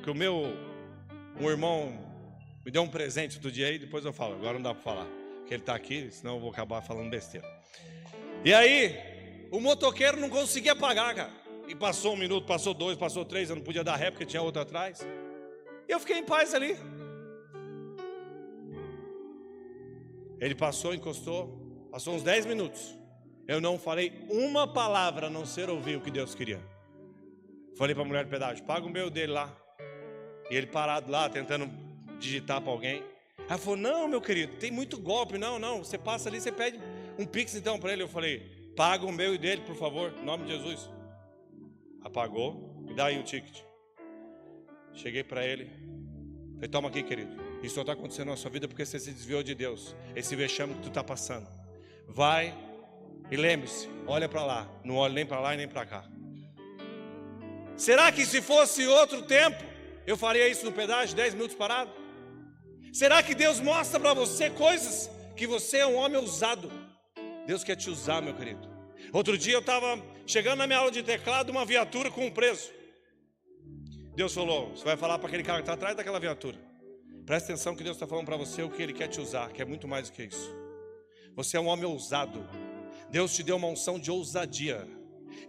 que um irmão me deu um presente outro dia aí, depois eu falo. Agora não dá para falar, que ele está aqui, senão eu vou acabar falando besteira. E aí, o motoqueiro não conseguia pagar, cara. E passou 1 minuto, passou 2, passou 3, eu não podia dar ré porque tinha outro atrás. E eu fiquei em paz ali. Ele passou, encostou, passou uns 10 minutos. Eu não falei uma palavra, a não ser ouvir o que Deus queria. Falei para a mulher do pedágio: paga o meu dele lá. E ele parado lá, tentando digitar para alguém. Ela falou: não, meu querido, tem muito golpe. Não, você passa ali, você pede um pix então para ele. Eu falei: paga o meu e dele, por favor, em nome de Jesus. Apagou, me dá aí o ticket. Cheguei para ele, falei: toma aqui, querido. Isso está acontecendo na sua vida porque você se desviou de Deus. Esse vexame que tu está passando. Vai e lembre-se, olha para lá. Não olha nem para lá e nem para cá. Será que se fosse outro tempo, eu faria isso no pedágio, 10 minutos parado? Será que Deus mostra para você coisas que você é um homem ousado? Deus quer te usar, meu querido. Outro dia eu estava chegando na minha aula de teclado, uma viatura com um preso. Deus falou: você vai falar para aquele cara que está atrás daquela viatura. Presta atenção que Deus está falando para você o que Ele quer te usar, que é muito mais do que isso. Você é um homem ousado. Deus te deu uma unção de ousadia.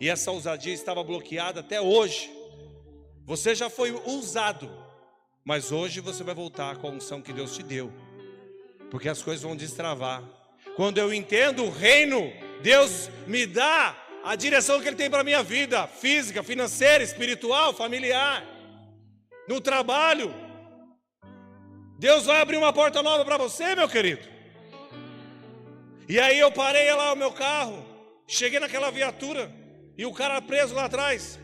E essa ousadia estava bloqueada até hoje. Você já foi ousado, mas hoje você vai voltar com a unção que Deus te deu. Porque as coisas vão destravar. Quando eu entendo o reino, Deus me dá a direção que Ele tem para a minha vida, física, financeira, espiritual, familiar, no trabalho. Deus vai abrir uma porta nova para você, meu querido. E aí eu parei lá o meu carro, cheguei naquela viatura, e o cara preso lá atrás.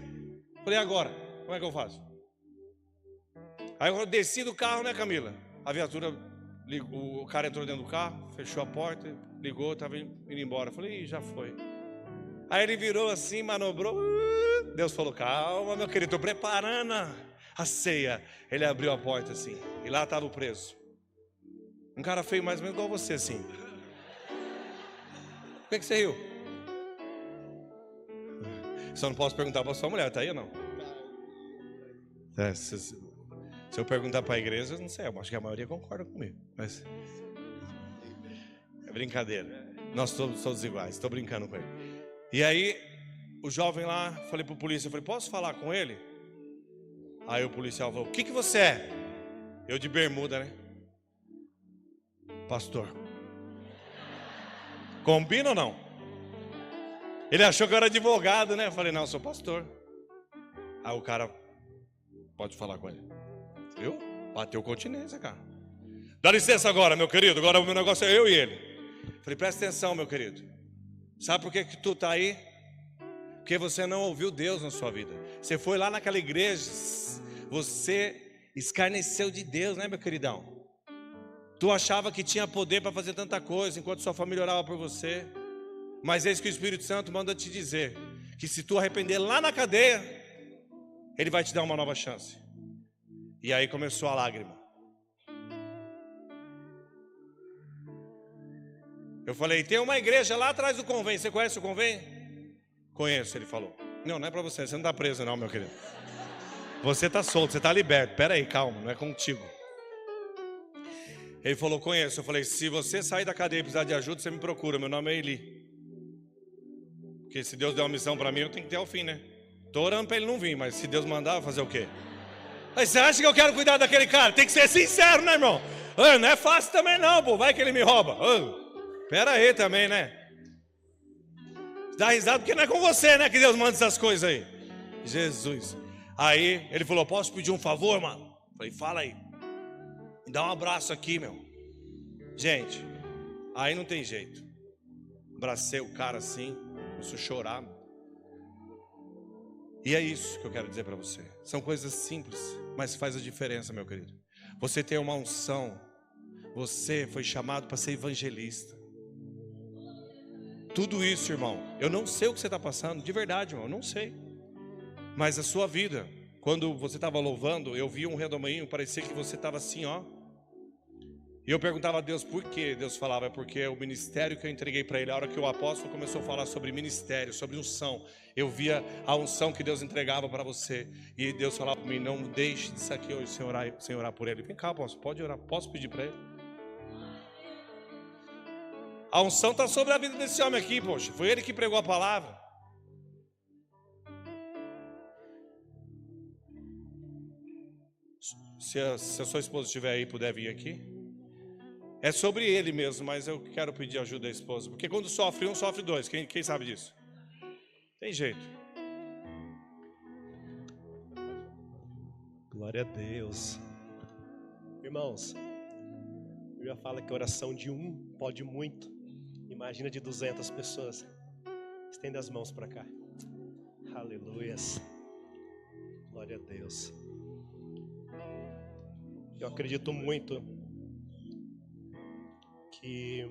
Falei, agora, como é que eu faço? Aí eu desci do carro, né, Camila? A viatura, o cara entrou dentro do carro, fechou a porta, ligou, estava indo embora. Falei, já foi. Aí ele virou assim, manobrou. Deus falou, calma, meu querido, estou preparando a ceia. Ele abriu a porta assim, e lá estava o preso. Um cara feio mais ou menos igual você assim. Por que você riu? Só não posso perguntar para sua mulher, tá aí ou não? Se eu perguntar para a igreja, não sei, eu acho que a maioria concorda comigo. Mas é brincadeira. Nós somos todos iguais, estou brincando com ele. E aí, o jovem lá, falei para o polícia, eu falei, posso falar com ele? Aí o policial falou, o que você é? Eu de bermuda, né? Pastor. Combina ou não? Ele achou que eu era advogado, né? Eu falei, não, eu sou pastor. Aí o cara, pode falar com ele. Viu? Bateu continência, cara. Dá licença agora, meu querido. Agora o meu negócio é eu e ele. Falei, presta atenção, meu querido. Sabe por que tu tá aí? Porque você não ouviu Deus na sua vida. Você foi lá naquela igreja, você escarneceu de Deus, né, meu queridão? Tu achava que tinha poder para fazer tanta coisa enquanto sua família orava por você. Mas é isso que o Espírito Santo manda te dizer, que se tu arrepender lá na cadeia, Ele vai te dar uma nova chance. E aí começou a lágrima. Eu falei, tem uma igreja lá atrás do convênio. Você conhece o convênio? Conheço, ele falou. Não, não é para você, você não está preso não, meu querido. Você está solto, você está liberto. Pera aí, calma, não é contigo. Ele falou, conheço. Eu falei, se você sair da cadeia e precisar de ajuda, você me procura, meu nome é Eli. Porque se Deus der uma missão para mim, eu tenho que ter ao fim, né? Estou orando para ele não vir, mas se Deus mandar, vai fazer o quê? Mas você acha que eu quero cuidar daquele cara? Tem que ser sincero, né, irmão? Não é fácil também não, pô. Vai que ele me rouba. Pera aí também, né? Dá risada porque não é com você, né, que Deus manda essas coisas aí. Jesus. Aí ele falou, posso pedir um favor, mano? Falei, fala aí. Me dá um abraço aqui, meu. Gente, aí não tem jeito. Abracei o cara assim, começou a chorar. E é isso que eu quero dizer para você. São coisas simples, mas faz a diferença, meu querido. Você tem uma unção. Você foi chamado para ser evangelista. Tudo isso, irmão, eu não sei o que você está passando, de verdade, irmão, eu não sei. Mas a sua vida, quando você estava louvando, eu vi um redemoinho, parecia que você estava assim, ó. E eu perguntava a Deus por quê. Deus falava, é porque o ministério que eu entreguei para ele, a hora que o apóstolo começou a falar sobre ministério, sobre unção, eu via a unção que Deus entregava para você. E Deus falava para mim, não deixe disso aqui hoje sem orar por ele. Vem cá, apóstolo, pode orar, posso pedir para ele? A unção está sobre a vida desse homem aqui, poxa. Foi ele que pregou a palavra. Se a sua esposa estiver aí e puder vir aqui. É sobre ele mesmo, mas eu quero pedir ajuda da esposa. Porque quando sofre um, sofre dois. Quem sabe disso? Tem jeito. Glória a Deus. Irmãos, a Bíblia fala que a oração de um pode muito. Imagina de 200 pessoas. Estenda as mãos para cá. Aleluias. Glória a Deus. Eu acredito muito que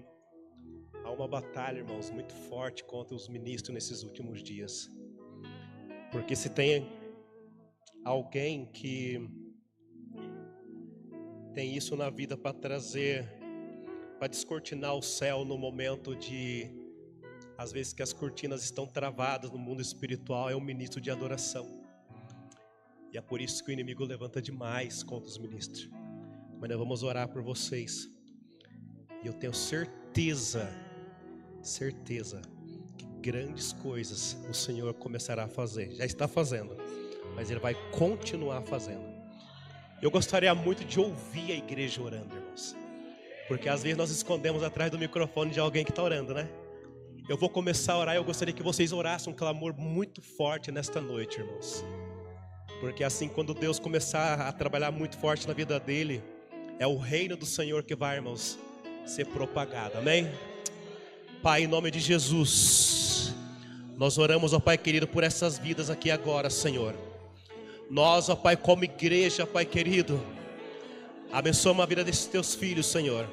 há uma batalha, irmãos, muito forte contra os ministros nesses últimos dias. Porque se tem alguém que tem isso na vida para trazer, para descortinar o céu no momento de, às vezes que as cortinas estão travadas no mundo espiritual, é um ministro de adoração. E é por isso que o inimigo levanta demais contra os ministros. mas nós vamos orar por vocês. E eu tenho certeza que grandes coisas o Senhor começará a fazer. Já está fazendo, mas Ele vai continuar fazendo. Eu gostaria muito de ouvir a igreja orando, irmãos. Porque às vezes nós escondemos atrás do microfone de alguém que está orando, né? Eu vou começar a orar e eu gostaria que vocês orassem um clamor muito forte nesta noite, irmãos. Porque assim, quando Deus começar a trabalhar muito forte na vida dele, é o reino do Senhor que vai, irmãos, ser propagado, amém? Pai, em nome de Jesus, nós oramos, ó Pai querido, por essas vidas aqui agora, Senhor. Nós, ó Pai, como igreja, Pai querido, abençoa a vida desses teus filhos, Senhor.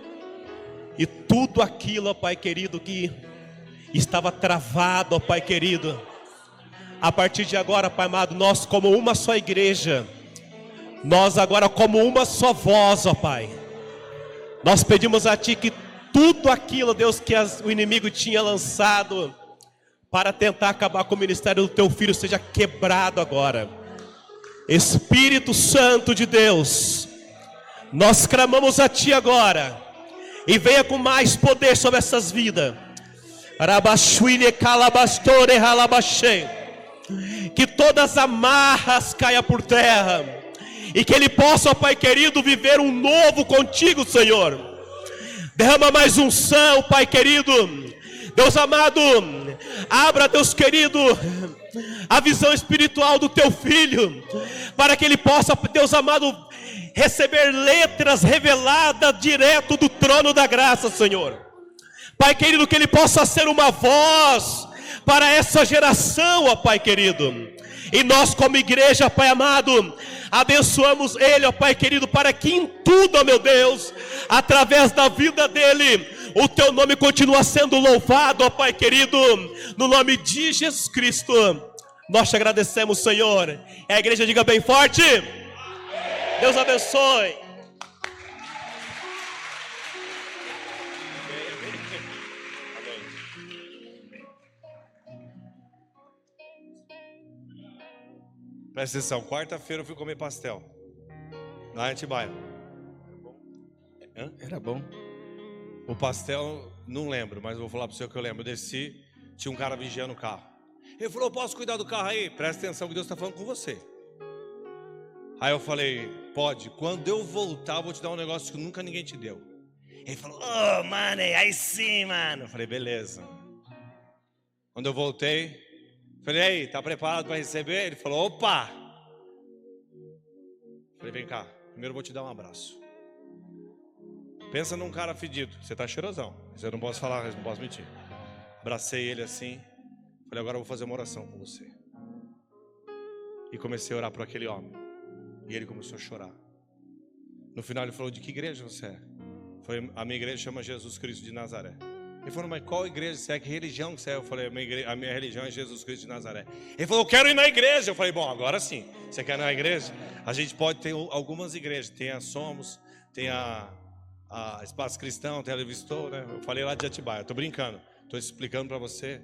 E tudo aquilo, ó Pai querido, que estava travado, ó Pai querido, a partir de agora, Pai amado, nós como uma só igreja, nós agora como uma só voz, ó Pai, nós pedimos a Ti que tudo aquilo, Deus, que o inimigo tinha lançado para tentar acabar com o ministério do Teu Filho, seja quebrado agora. Espírito Santo de Deus, nós clamamos a Ti agora, e venha com mais poder sobre essas vidas. Que todas as amarras caia por terra, e que ele possa, ó Pai querido, viver um novo contigo, Senhor. Derrama mais unção, Pai querido. Deus amado, abra, Deus querido, a visão espiritual do teu filho, para que ele possa, Deus amado, receber letras reveladas direto do trono da graça, Senhor. Pai querido, que ele possa ser uma voz para essa geração, ó Pai querido. E nós como igreja, Pai amado, abençoamos ele, ó Pai querido, para que em tudo, ó meu Deus, através da vida dele, o teu nome continua sendo louvado, ó Pai querido, no nome de Jesus Cristo. Nós te agradecemos, Senhor. A igreja diga bem forte: Deus abençoe. Presta atenção, quarta-feira eu fui comer pastel lá em Atibaia. Era bom. O pastel, não lembro, mas vou falar para você o que eu lembro. Eu desci, tinha um cara vigiando o carro. Ele falou: posso cuidar do carro aí? Presta atenção que Deus está falando com você. Aí eu falei: pode. Quando eu voltar, eu vou te dar um negócio que nunca ninguém te deu. Ele falou: oh, mano, aí sim, mano. Eu falei: beleza. Quando eu voltei, falei: ei, tá preparado para receber? Ele falou: opa. Falei: vem cá, primeiro eu vou te dar um abraço. Pensa num cara fedido, você tá cheirosão, você não posso falar, não posso mentir. Abracei ele assim, falei: agora eu vou fazer uma oração com você. E comecei a orar por aquele homem. E ele começou a chorar. No final ele falou: de que igreja você é? Falei: a minha igreja chama Jesus Cristo de Nazaré. Ele falou: mas qual igreja você é? Que religião você é? Eu falei: a minha religião é Jesus Cristo de Nazaré. Ele falou: eu quero ir na igreja. Eu falei: bom, agora sim. Você quer ir na igreja? A gente pode ter algumas igrejas. Tem a Somos, tem a Espaço Cristão, tem a Levistou, né? Eu falei lá de Atibaia. Tô brincando. Tô explicando para você.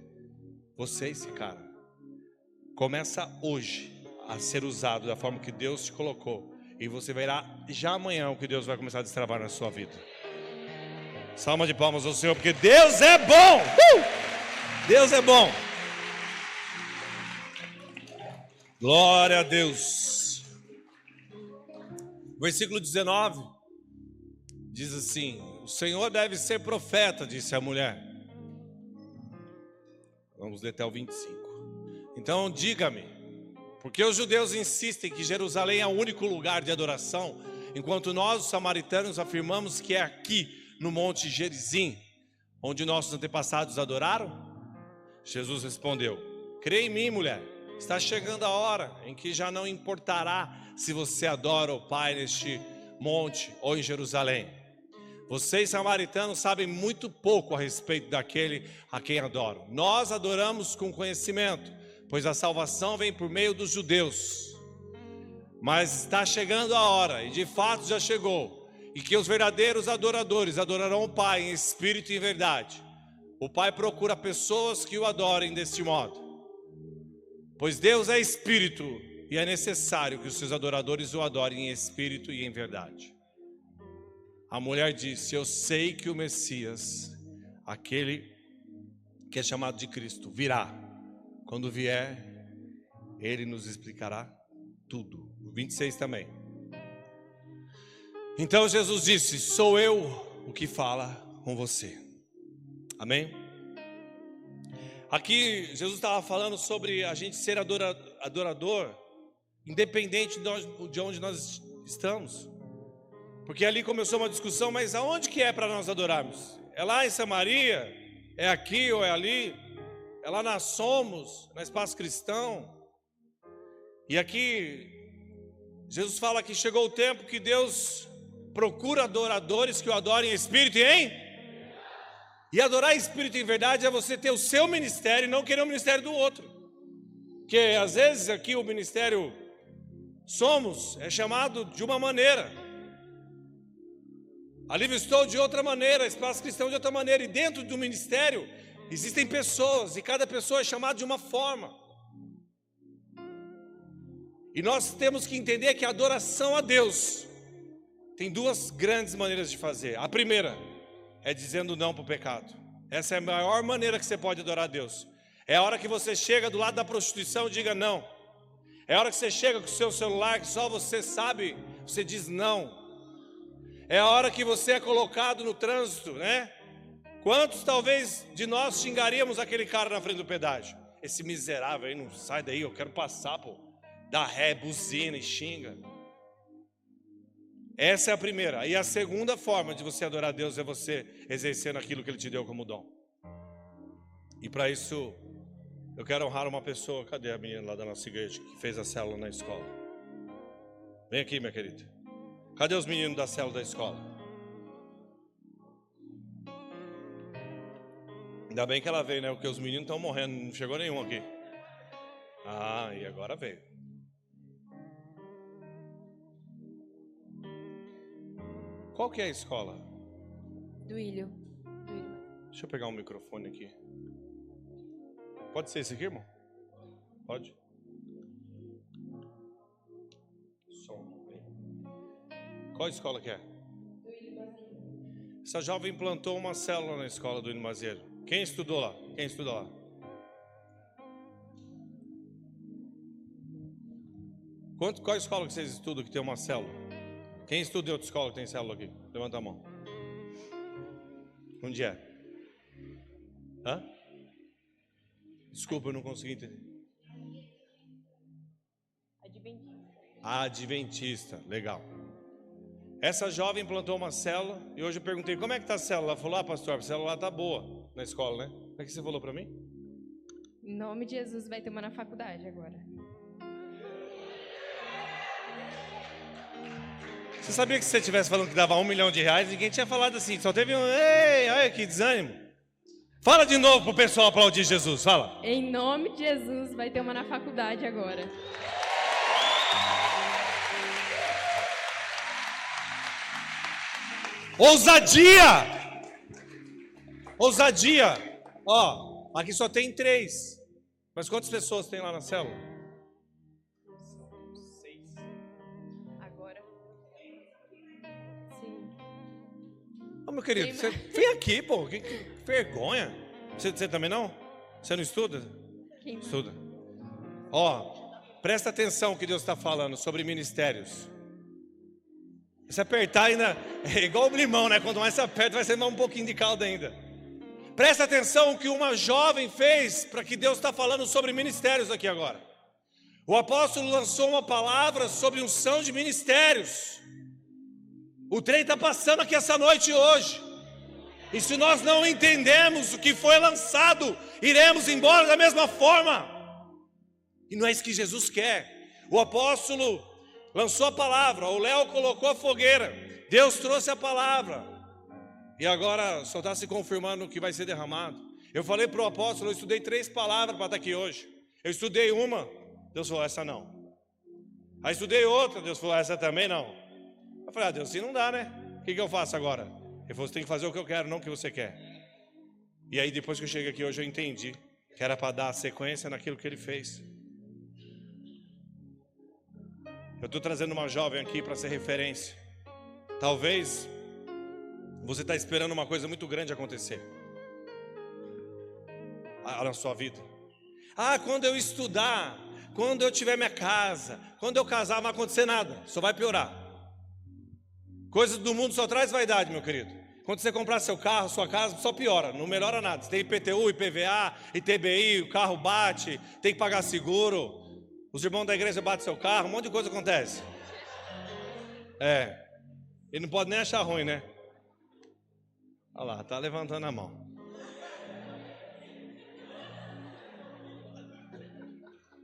Você, esse cara, começa hoje a ser usado da forma que Deus te colocou. E você verá já amanhã o que Deus vai começar a destravar na sua vida. Salva de palmas ao Senhor, porque Deus é bom. Deus é bom. Glória a Deus. Versículo 19 diz assim: o Senhor deve ser profeta, disse a mulher. Vamos ler até o 25. Então diga-me, porque os judeus insistem que Jerusalém é o único lugar de adoração, enquanto nós, os samaritanos, afirmamos que é aqui, no monte Gerizim, onde nossos antepassados adoraram? Jesus respondeu: crê em mim, mulher, está chegando a hora em que já não importará se você adora o Pai neste monte ou em Jerusalém. Vocês, samaritanos, sabem muito pouco a respeito daquele a quem adoram. Nós adoramos com conhecimento, pois a salvação vem por meio dos judeus. Mas está chegando a hora, e de fato já chegou, e que os verdadeiros adoradores adorarão o Pai em espírito e em verdade. O Pai procura pessoas que o adorem deste modo. Pois Deus é espírito, e é necessário que os seus adoradores o adorem em espírito e em verdade. a mulher disse: eu sei que o Messias, aquele que é chamado de Cristo, virá. Quando vier, ele nos explicará tudo. 26 também. Então Jesus disse: sou eu o que fala com você. Amém? Aqui Jesus estava falando sobre a gente ser adorador, independente de onde nós estamos. Porque ali começou uma discussão: mas aonde que é para nós adorarmos? É lá em Samaria? É aqui ou é ali? É lá na Somos, na Espaço Cristão? E aqui Jesus fala que chegou o tempo que Deus procura adoradores que o adorem em espírito e em... E adorar em espírito e em verdade é você ter o seu ministério e não querer o ministério do outro. Porque às vezes aqui o ministério Somos é chamado de uma maneira, a Livre Estou de outra maneira, Espaço Cristão de outra maneira. E dentro do ministério existem pessoas, e cada pessoa é chamada de uma forma. E nós temos que entender que a adoração a Deus tem duas grandes maneiras de fazer. A primeira é dizendo não para o pecado. Essa é a maior maneira que você pode adorar a Deus. É a hora que você chega do lado da prostituição e diga não. É a hora que você chega com o seu celular que só você sabe, você diz não. É a hora que você é colocado no trânsito, né? Quantos talvez de nós xingaríamos aquele cara na frente do pedágio? Esse miserável aí, não sai daí, eu quero passar, pô. Dá ré, buzina e xinga. Essa é a primeira. E a segunda forma de você adorar a Deus é você exercendo aquilo que Ele te deu como dom. E para isso, eu quero honrar uma pessoa. Cadê a menina lá da nossa igreja que fez a célula na escola? Vem aqui, minha querida. Cadê os meninos da célula da escola? Ainda bem que ela veio, né? Porque os meninos estão morrendo, não chegou nenhum aqui. Ah, e agora veio. Qual que é a escola? Do Ilho. Deixa eu pegar um microfone aqui. Pode ser esse aqui, irmão? Pode? Som. Qual escola que é? Essa jovem implantou uma célula na escola do Hino Mazieiro. Quem estudou lá? Quem estuda lá? Qual escola que vocês estudam que tem uma célula? Quem estuda em outra escola que tem célula aqui? Levanta a mão. Onde é? Hã? Desculpa, eu não consegui entender. Adventista, legal. Essa jovem implantou uma célula e hoje eu perguntei: como é que está a célula? Ela falou: pastor, a célula lá está boa na escola, né? Como é que você falou para mim? Em nome de Jesus, vai ter uma na faculdade agora. Você sabia que se você estivesse falando que dava R$1 milhão, ninguém tinha falado assim, só teve um: ei, olha que desânimo. Fala de novo pro pessoal aplaudir Jesus, fala. Em nome de Jesus, vai ter uma na faculdade agora. Ousadia! Ousadia! Ó, aqui só tem 3. Mas quantas pessoas tem lá na célula? 6. Agora. Sim. Ô, meu querido, você vem aqui, pô. Que vergonha. Você também não? Você não estuda? Quem? Estuda. Ó, presta atenção que Deus está falando sobre ministérios. Se apertar ainda, é igual o limão, né? Quanto mais você aperta, vai ser mais um pouquinho de caldo ainda. Presta atenção o que uma jovem fez, para que Deus está falando sobre ministérios aqui agora. O apóstolo lançou uma palavra sobre unção de ministérios. O trem está passando aqui essa noite hoje. E se nós não entendemos o que foi lançado, iremos embora da mesma forma. E não é isso que Jesus quer. O apóstolo lançou a palavra, o Léo colocou a fogueira, Deus trouxe a palavra. E agora só está se confirmando o que vai ser derramado. Eu falei para o apóstolo, eu estudei 3 palavras para estar aqui hoje. Eu estudei uma, Deus falou: essa não. Aí estudei outra, Deus falou: essa também não. Eu falei: Deus, assim não dá, né? O que eu faço agora? Ele falou: você tem que fazer o que eu quero, não o que você quer. E aí depois que eu cheguei aqui hoje eu entendi que era para dar sequência naquilo que ele fez. Eu estou trazendo uma jovem aqui para ser referência. Talvez Você está esperando uma coisa muito grande acontecer na sua vida. Quando eu estudar, quando eu tiver minha casa, quando eu casar, não vai acontecer nada, só vai piorar. Coisas do mundo só traz vaidade, meu querido. Quando você comprar seu carro, sua casa, só piora, não melhora nada. Você tem IPTU, IPVA, ITBI, o carro bate, tem que pagar seguro. Os irmãos da igreja batem seu carro, um monte de coisa acontece. Ele não pode nem achar ruim, né? Olha lá, tá levantando a mão.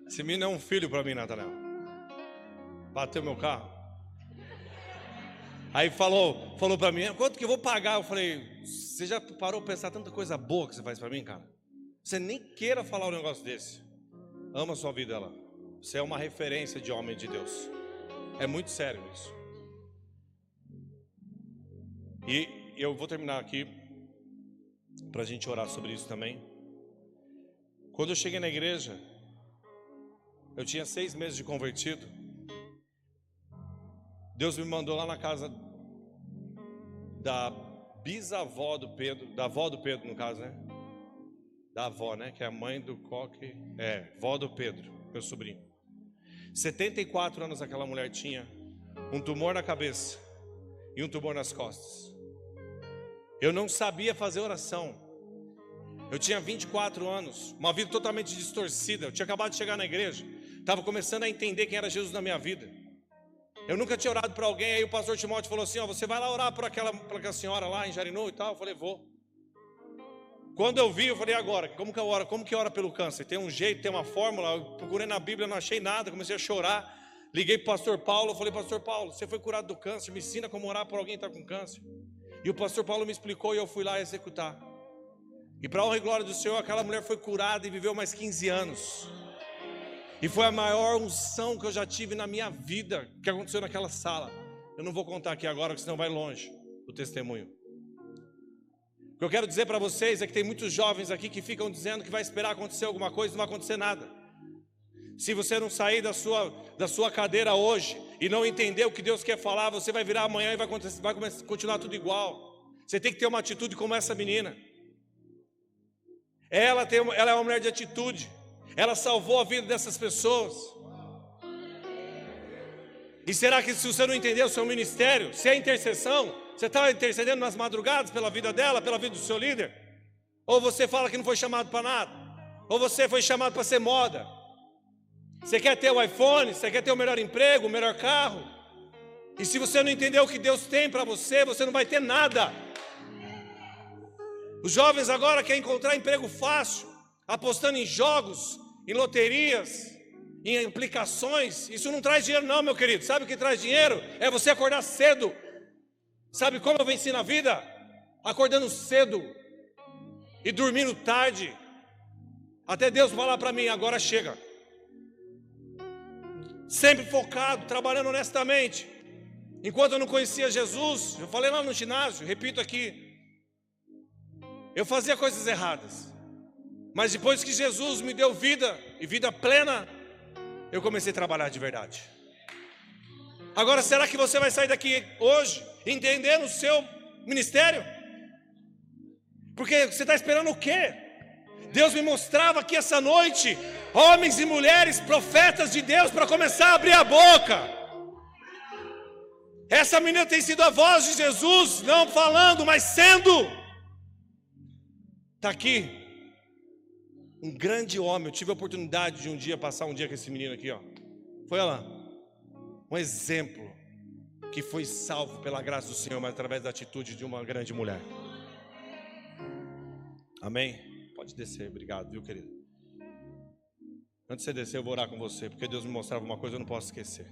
Esse menino é um filho para mim, Natanael. Bateu meu carro. Aí falou para mim, quanto que eu vou pagar? Eu falei, você já parou para pensar tanta coisa boa que você faz para mim, cara? Você nem queira falar um negócio desse. Ama a sua vida, ela. Você é uma referência de homem de Deus. É muito sério isso. E eu vou terminar aqui para a gente orar sobre isso também. Quando eu cheguei na igreja, eu tinha 6 meses de convertido. Deus me mandou lá na casa da bisavó do Pedro, da avó do Pedro, no caso, né? Da avó, né? Que é a mãe do Coque, vó do Pedro, meu sobrinho. 74 anos aquela mulher tinha, um tumor na cabeça e um tumor nas costas. Eu não sabia fazer oração. Eu tinha 24 anos, uma vida totalmente distorcida. Eu tinha acabado de chegar na igreja, estava começando a entender quem era Jesus na minha vida. Eu nunca tinha orado por alguém. Aí o pastor Timóteo falou assim, você vai lá orar por aquela senhora lá em Jarinu e tal? Eu falei, vou. Quando eu vi, eu falei, agora, como que eu oro? Como que ora pelo câncer? Tem um jeito, tem uma fórmula? Eu procurei na Bíblia, não achei nada, comecei a chorar. Liguei para o pastor Paulo, falei, pastor Paulo, você foi curado do câncer, me ensina como orar por alguém que está com câncer. E o pastor Paulo me explicou e eu fui lá executar. E para a honra e glória do Senhor, aquela mulher foi curada e viveu mais 15 anos. E foi a maior unção que eu já tive na minha vida, que aconteceu naquela sala. Eu não vou contar aqui agora, porque senão vai longe o testemunho. O que eu quero dizer para vocês é que tem muitos jovens aqui que ficam dizendo que vai esperar acontecer alguma coisa e não vai acontecer nada. Se você não sair da sua cadeira hoje e não entender o que Deus quer falar, você vai virar amanhã e vai continuar tudo igual. Você tem que ter uma atitude como essa menina. Ela é uma mulher de atitude. Ela salvou a vida dessas pessoas. E será que se você não entender o seu ministério, se é intercessão, você está intercedendo nas madrugadas pela vida dela, pela vida do seu líder? Ou você fala que não foi chamado para nada? Ou você foi chamado para ser moda? Você quer ter o iPhone, você quer ter o melhor emprego, o melhor carro? E se você não entender o que Deus tem para você, você não vai ter nada. Os jovens agora querem encontrar emprego fácil, apostando em jogos, em loterias, em aplicações. Isso não traz dinheiro não, meu querido. Sabe o que traz dinheiro? É você acordar cedo. Sabe como eu venci na vida? Acordando cedo e dormindo tarde, até Deus falar para mim, agora chega. Sempre focado, trabalhando honestamente. Enquanto eu não conhecia Jesus, eu falei lá no ginásio, repito aqui, eu fazia coisas erradas. Mas depois que Jesus me deu vida, e vida plena, eu comecei a trabalhar de verdade. Agora, será que você vai sair daqui hoje entendendo o seu ministério? Porque você está esperando o quê? Deus me mostrava aqui essa noite homens e mulheres, profetas de Deus, para começar a abrir a boca. Essa menina tem sido a voz de Jesus, não falando, mas sendo. Está aqui um grande homem. Eu tive a oportunidade de um dia passar um dia com esse menino aqui, ó. Foi lá, um exemplo que foi salvo pela graça do Senhor, mas através da atitude de uma grande mulher. Amém? Pode descer, obrigado, viu, querido? Antes de você descer, eu vou orar com você, porque Deus me mostrava uma coisa, eu não posso esquecer.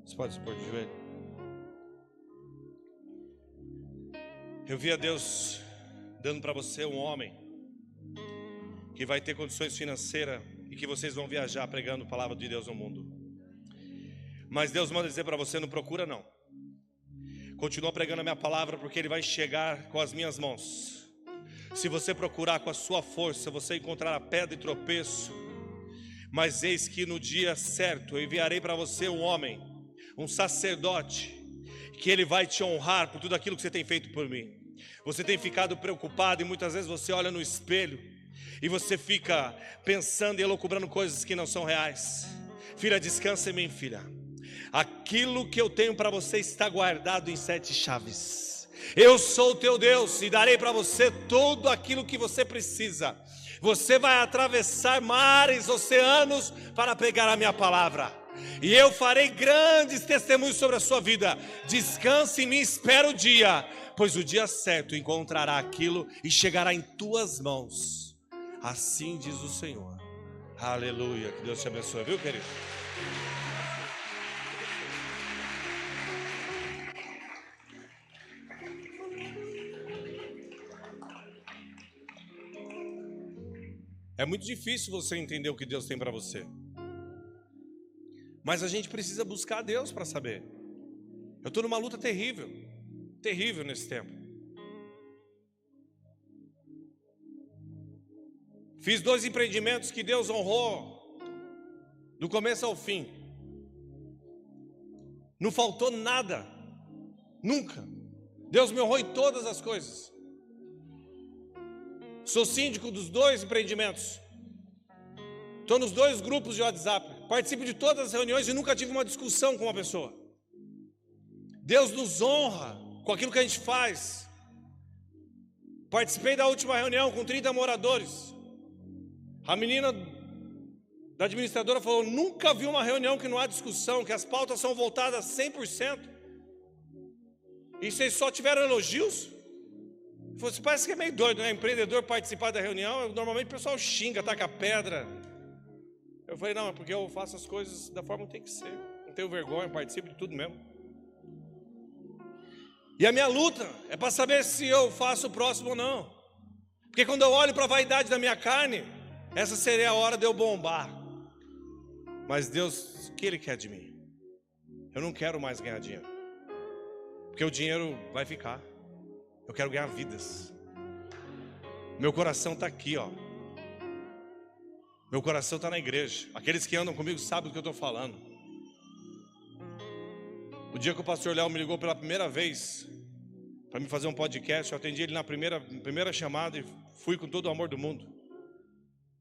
Você pode se pôr de joelho? Eu vi a Deus dando para você um homem que vai ter condições financeiras e que vocês vão viajar pregando a palavra de Deus no mundo. Mas Deus manda dizer para você, não procura não. Continua pregando a minha palavra, porque Ele vai chegar com as minhas mãos. Se você procurar com a sua força, você encontrará pedra e tropeço. Mas eis que no dia certo eu enviarei para você um homem um sacerdote, que Ele vai te honrar por tudo aquilo que você tem feito por mim. Você tem ficado preocupado e muitas vezes você olha no espelho e você fica pensando e elucubrando coisas que não são reais. Filha, descansa em mim, filha. Aquilo que eu tenho para você está guardado em 7 chaves. Eu sou o teu Deus e darei para você tudo aquilo que você precisa. Você vai atravessar mares, oceanos para pegar a minha palavra. E eu farei grandes testemunhos sobre a sua vida. Descanse em mim, espera o dia, pois o dia certo encontrará aquilo e chegará em tuas mãos. Assim diz o Senhor. Aleluia, que Deus te abençoe, viu, querido? É muito difícil você entender o que Deus tem para você. Mas a gente precisa buscar Deus para saber. Eu estou numa luta terrível. Terrível nesse tempo. Fiz 2 empreendimentos que Deus honrou do começo ao fim. Não faltou nada. Nunca. Deus me honrou em todas as coisas. Sou síndico dos 2 empreendimentos. Estou nos 2 grupos de WhatsApp. Participo de todas as reuniões e nunca tive uma discussão com uma pessoa. Deus nos honra com aquilo que a gente faz. Participei da última reunião com 30 moradores. A menina da administradora falou: nunca vi uma reunião que não há discussão, que as pautas são voltadas 100%. E vocês só tiveram elogios? Falou: você parece que é meio doido, né? Empreendedor participar da reunião, normalmente o pessoal xinga, taca pedra. Eu falei: não, é porque eu faço as coisas da forma que tem que ser. Não tenho vergonha, participo de tudo mesmo. E a minha luta é para saber se eu faço o próximo ou não. Porque quando eu olho para a vaidade da minha carne, essa seria a hora de eu bombar. Mas Deus, o que Ele quer de mim? Eu não quero mais ganhar dinheiro. Porque o dinheiro vai ficar. Eu quero ganhar vidas. Meu coração está aqui, ó. Meu coração está na igreja. Aqueles que andam comigo sabem do que eu estou falando. O dia que o pastor Léo me ligou pela primeira vez para me fazer um podcast, eu atendi ele na primeira chamada e fui com todo o amor do mundo.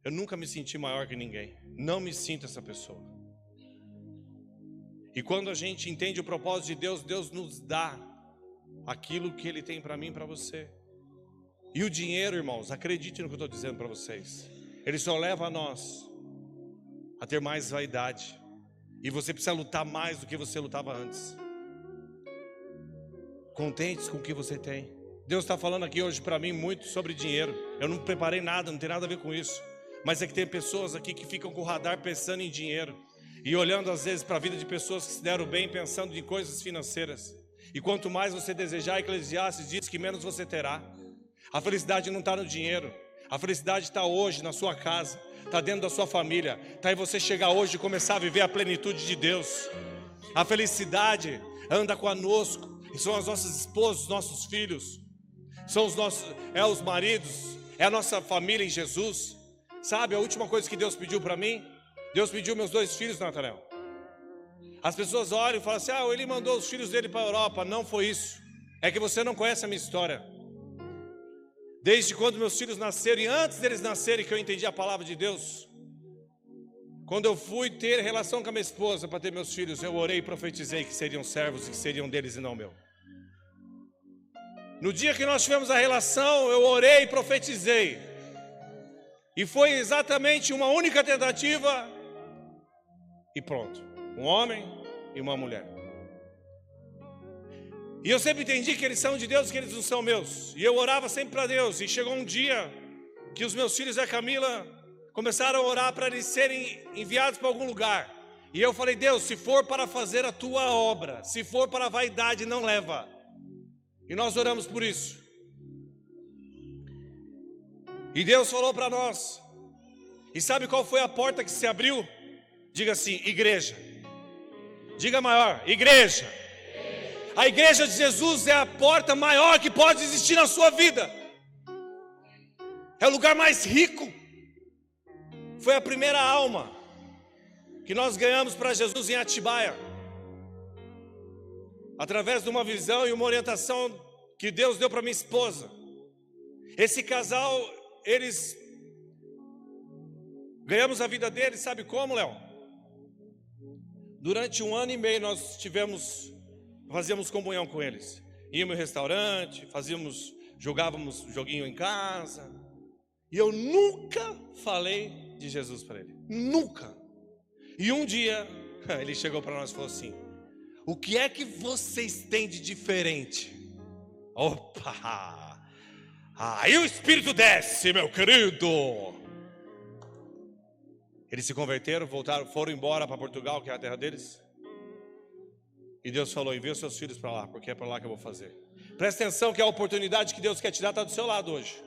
Eu nunca me senti maior que ninguém. Não me sinto essa pessoa. E quando a gente entende o propósito de Deus, Deus nos dá aquilo que Ele tem para mim e para você. E o dinheiro, irmãos, acreditem no que eu estou dizendo para vocês, ele só leva a nós a ter mais vaidade. E você precisa lutar mais do que você lutava antes. Contentes com o que você tem. Deus está falando aqui hoje para mim muito sobre dinheiro. Eu não preparei nada, não tem nada a ver com isso. Mas é que tem pessoas aqui que ficam com o radar pensando em dinheiro. E olhando às vezes para a vida de pessoas que se deram bem pensando em coisas financeiras. E quanto mais você desejar, Eclesiastes diz que menos você terá. A felicidade não está no dinheiro. A felicidade está hoje na sua casa, está dentro da sua família, está em você chegar hoje e começar a viver a plenitude de Deus. A felicidade anda conosco, e são as nossas esposas, os nossos filhos, são os maridos, é a nossa família em Jesus. Sabe a última coisa que Deus pediu para mim? Deus pediu meus 2 filhos, Natanael. As pessoas olham e falam assim: ele mandou os filhos dele para a Europa. Não foi isso. É que você não conhece a minha história. Desde quando meus filhos nasceram, e antes deles nascerem que eu entendi a palavra de Deus, quando eu fui ter relação com a minha esposa para ter meus filhos, eu orei e profetizei que seriam servos e que seriam deles e não meu. No dia que nós tivemos a relação, eu orei e profetizei. E foi exatamente uma única tentativa e pronto. Um homem e uma mulher. E eu sempre entendi que eles são de Deus e que eles não são meus. E eu orava sempre para Deus. E chegou um dia que os meus filhos e a Camila começaram a orar para eles serem enviados para algum lugar. E eu falei: Deus, se for para fazer a tua obra, se for para a vaidade, não leva. E nós oramos por isso. E Deus falou para nós. E sabe qual foi a porta que se abriu? Diga assim: igreja. Diga maior: igreja. A igreja de Jesus é a porta maior que pode existir na sua vida. É o lugar mais rico. Foi a primeira alma que nós ganhamos para Jesus em Atibaia. através de uma visão e uma orientação que Deus deu para minha esposa. Esse casal, eles ganhamos a vida deles, sabe como, Léo? Durante 1 ano e meio nós fazíamos comunhão com eles. Íamos em restaurante, jogávamos joguinho em casa. E eu nunca falei de Jesus para ele. Nunca. E um dia, ele chegou para nós e falou assim: o que é que vocês têm de diferente? Opa! Aí o Espírito desce, meu querido! Eles se converteram, voltaram, foram embora para Portugal, que é a terra deles. E Deus falou: envia os seus filhos para lá, porque é para lá que eu vou fazer. Presta atenção que a oportunidade que Deus quer te dar está do seu lado hoje.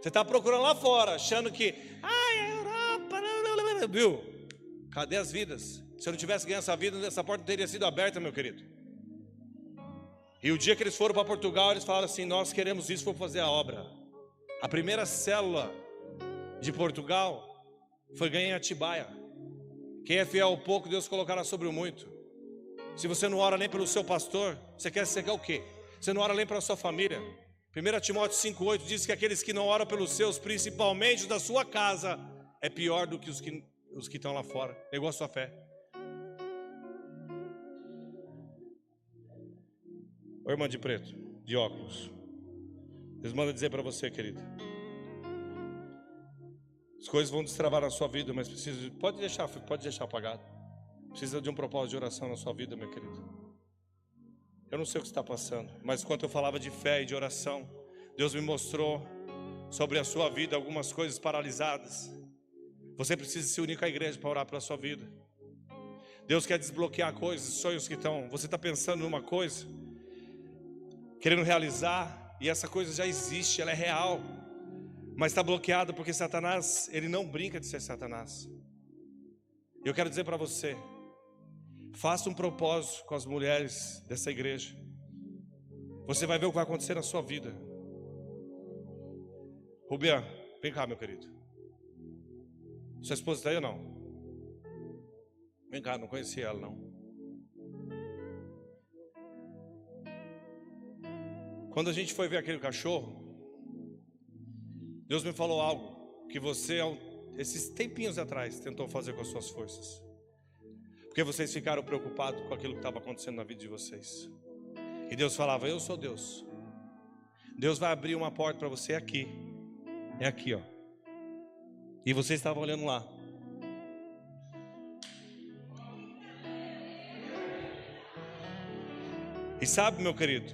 Você está procurando lá fora, achando que a Europa, viu? Cadê as vidas? Se eu não tivesse ganhado essa vida, essa porta não teria sido aberta, meu querido. E o dia que eles foram para Portugal, eles falaram assim: nós queremos isso, vou fazer a obra. A primeira célula de Portugal foi ganha em Atibaia. Quem é fiel ao pouco, Deus colocará sobre o muito. Se você não ora nem pelo seu pastor, você quer o quê? Você não ora nem pela sua família. 1 Timóteo 5,8 diz que aqueles que não oram pelos seus, principalmente os da sua casa, é pior do que os que estão lá fora. É igual a sua fé. Ô irmã de preto, de óculos, Deus manda dizer para você, querida, as coisas vão destravar na sua vida, mas pode deixar apagado. Precisa de um propósito de oração na sua vida, meu querido. Eu não sei o que está passando, mas enquanto eu falava de fé e de oração, Deus me mostrou sobre a sua vida algumas coisas paralisadas. Você precisa se unir com a igreja para orar pela sua vida. Deus quer desbloquear coisas, sonhos que estão. Você está pensando numa coisa, querendo realizar, e essa coisa já existe, ela é real, mas está bloqueada porque Satanás, ele não brinca de ser Satanás. Eu quero dizer para você: faça um propósito com as mulheres dessa igreja. Você vai ver o que vai acontecer na sua vida. Rubian, vem cá, meu querido. Sua esposa está aí ou não? Vem cá, não conhecia ela não. Quando a gente foi ver aquele cachorro, Deus me falou algo que você, esses tempinhos atrás, tentou fazer com as suas forças. Porque vocês ficaram preocupados com aquilo que estava acontecendo na vida de vocês. E Deus falava: eu sou Deus. Deus vai abrir uma porta para você aqui. É aqui, ó. E vocês estavam olhando lá. E sabe, meu querido,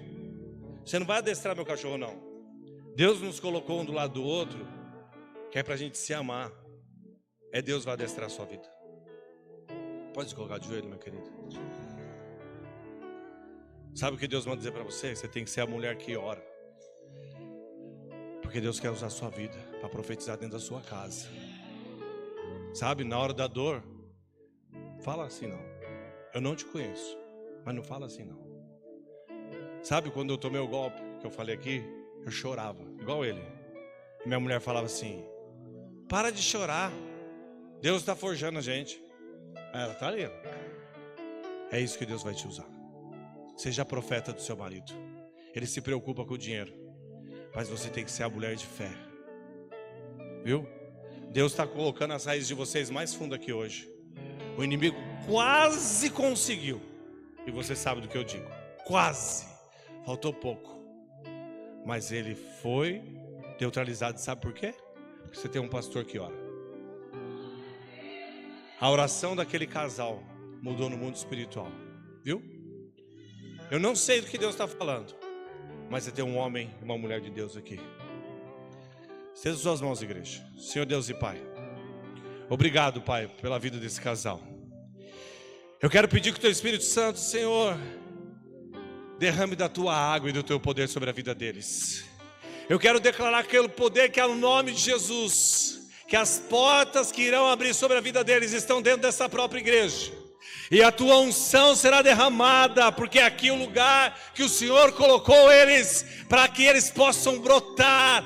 você não vai adestrar meu cachorro, não. Deus nos colocou um do lado do outro, que é para a gente se amar. É Deus que vai adestrar a sua vida. Pode se colocar de joelho, meu querido. Sabe o que Deus manda dizer para você? Você tem que ser a mulher que ora. Porque Deus quer usar a sua vida para profetizar dentro da sua casa. Sabe, na hora da dor, fala assim não. Eu não te conheço, mas não fala assim não. Sabe quando eu tomei o golpe que eu falei aqui? Eu chorava, igual ele. E minha mulher falava assim: para de chorar, Deus está forjando a gente. Ela está ali. É isso que Deus vai te usar. Seja profeta do seu marido. Ele se preocupa com o dinheiro, mas você tem que ser a mulher de fé. Viu? Deus está colocando as raízes de vocês mais fundo aqui hoje. O inimigo quase conseguiu. E você sabe do que eu digo. Quase. Faltou pouco. Mas ele foi neutralizado. Sabe por quê? Porque você tem um pastor que ora. A oração daquele casal mudou no mundo espiritual. Viu? Eu não sei do que Deus está falando, mas você tem um homem e uma mulher de Deus aqui. Estenda suas mãos, igreja. Senhor Deus e Pai, obrigado, Pai, pela vida desse casal. Eu quero pedir que o Teu Espírito Santo, Senhor, derrame da Tua água e do Teu poder sobre a vida deles. Eu quero declarar aquele poder que é o nome de Jesus, que as portas que irão abrir sobre a vida deles estão dentro dessa própria igreja. E a Tua unção será derramada, porque é aqui o lugar que o Senhor colocou eles, para que eles possam brotar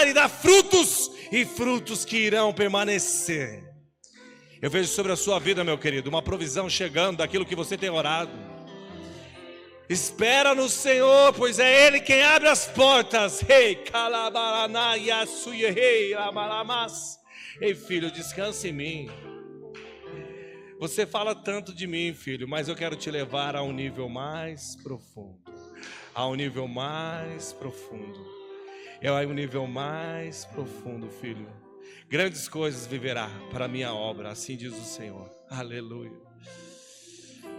e dar frutos, e frutos que irão permanecer. Eu vejo sobre a sua vida, meu querido, uma provisão chegando daquilo que você tem orado. Espera no Senhor, pois é Ele quem abre as portas. Ei, calabaranaia, suie, rei, amaramas. Ei, filho, descansa em mim. Você fala tanto de mim, filho, mas eu quero te levar a um nível mais profundo. A um nível mais profundo. É um nível mais profundo, filho. Grandes coisas viverá para a minha obra, assim diz o Senhor. Aleluia.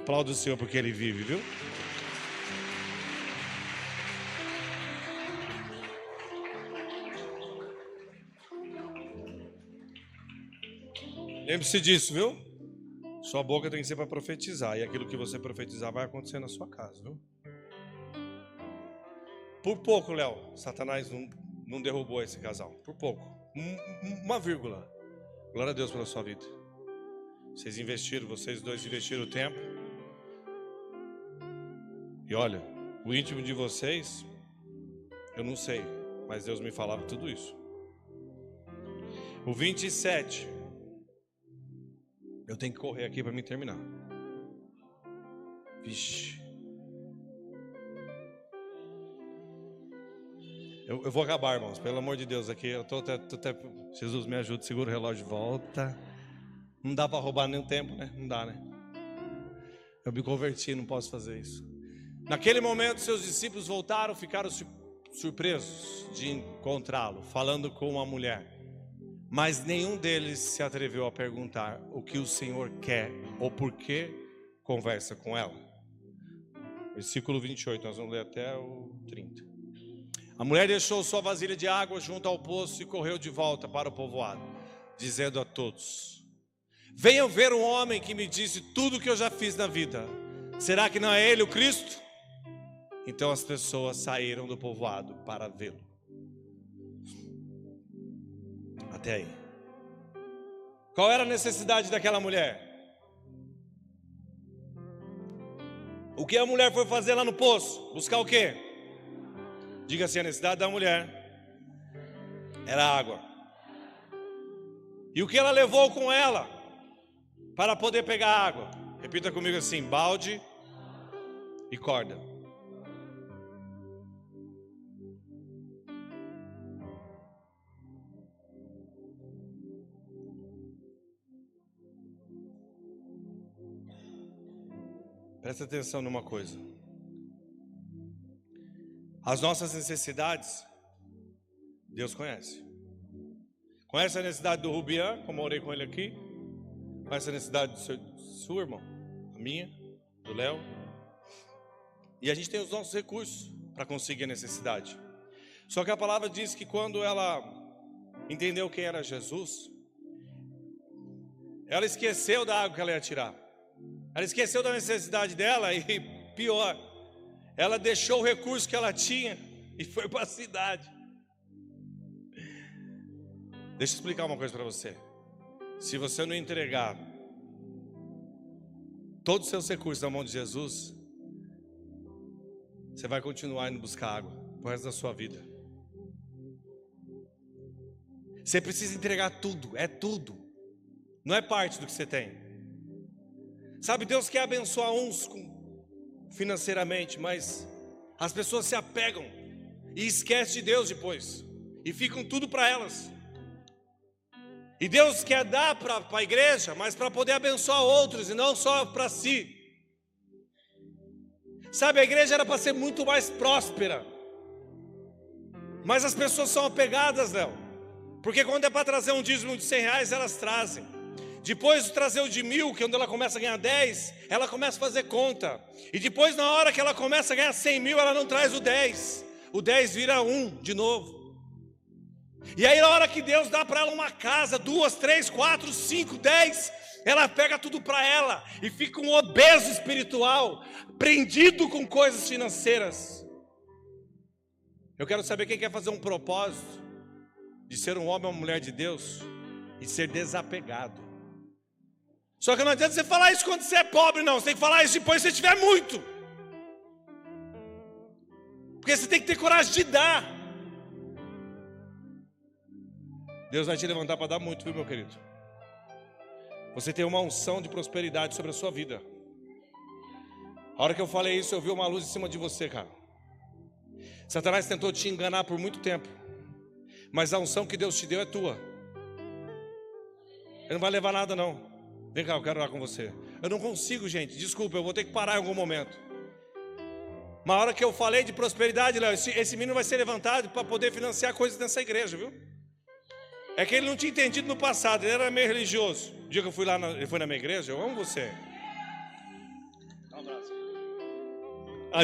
Aplauda o Senhor porque Ele vive, viu? Lembre-se disso, viu? Sua boca tem que ser para profetizar. E aquilo que você profetizar vai acontecer na sua casa, viu? Por pouco, Léo, Satanás não derrubou esse casal. Por pouco. Uma vírgula. Glória a Deus pela sua vida. Vocês dois investiram o tempo. E olha, o íntimo de vocês, eu não sei, mas Deus me falava tudo isso. O 27. Eu tenho que correr aqui para me terminar. Vixe. Eu vou acabar, irmãos. Pelo amor de Deus, aqui eu tô até... Jesus me ajuda, segura o relógio de volta. Não dá para roubar nenhum tempo, né? Não dá, né? Eu me converti, não posso fazer isso. Naquele momento, seus discípulos voltaram, ficaram surpresos de encontrá-lo, falando com uma mulher. Mas nenhum deles se atreveu a perguntar o que o Senhor quer ou por que conversa com ela. Versículo 28, nós vamos ler até o 30. A mulher deixou sua vasilha de água junto ao poço e correu de volta para o povoado, dizendo a todos: venham ver um homem que me disse tudo o que eu já fiz na vida. Será que não é ele o Cristo? Então as pessoas saíram do povoado para vê-lo. Até aí. Qual era a necessidade daquela mulher? O que a mulher foi fazer lá no poço? Buscar o quê? Diga assim, a necessidade da mulher era água. E o que ela levou com ela para poder pegar água? Repita comigo assim: balde e corda. Presta atenção numa coisa. As nossas necessidades, Deus conhece. Conhece a necessidade do Rubian, como eu orei com ele aqui? Conhece a necessidade do seu irmão? A minha, do Léo? E a gente tem os nossos recursos para conseguir a necessidade. Só que a palavra diz que quando ela entendeu quem era Jesus, ela esqueceu da água que ela ia tirar. Ela esqueceu da necessidade dela e, pior, ela deixou o recurso que ela tinha e foi para a cidade. Deixa eu explicar uma coisa para você. Se você não entregar todos os seus recursos na mão de Jesus, você vai continuar indo buscar água pro resto da sua vida. Você precisa entregar tudo, é tudo. Não é parte do que você tem. Sabe, Deus quer abençoar uns financeiramente, mas as pessoas se apegam e esquecem de Deus depois. E ficam tudo para elas. E Deus quer dar para a igreja, mas para poder abençoar outros e não só para si. Sabe, a igreja era para ser muito mais próspera. Mas as pessoas são apegadas, Léo. Porque quando é para trazer um dízimo de R$100, elas trazem. Depois de trazer o de 1.000, que é onde ela começa a ganhar 10, ela começa a fazer conta. E depois, na hora que ela começa a ganhar 100.000, ela não traz o 10. O 10 vira 1 de novo. E aí, na hora que Deus dá para ela uma casa, 2, 3, 4, 5, 10, ela pega tudo para ela e fica um obeso espiritual, prendido com coisas financeiras. Eu quero saber quem quer fazer um propósito de ser um homem ou uma mulher de Deus e ser desapegado. Só que não adianta você falar isso quando você é pobre, não. Você tem que falar isso depois que você tiver muito. Porque você tem que ter coragem de dar. Deus vai te levantar para dar muito, viu, meu querido? Você tem uma unção de prosperidade sobre a sua vida. A hora que eu falei isso, eu vi uma luz em cima de você, cara. Satanás tentou te enganar por muito tempo, mas a unção que Deus te deu é tua. Ele não vai levar nada, não. Vem cá, eu quero orar com você. Eu não consigo, gente, desculpa, eu vou ter que parar em algum momento. Mas a hora que eu falei de prosperidade, Léo, esse menino vai ser levantado para poder financiar coisas nessa igreja, viu? É que ele não tinha entendido no passado, ele era meio religioso. O dia que eu fui lá, ele foi na minha igreja, eu amo você. Dá um abraço.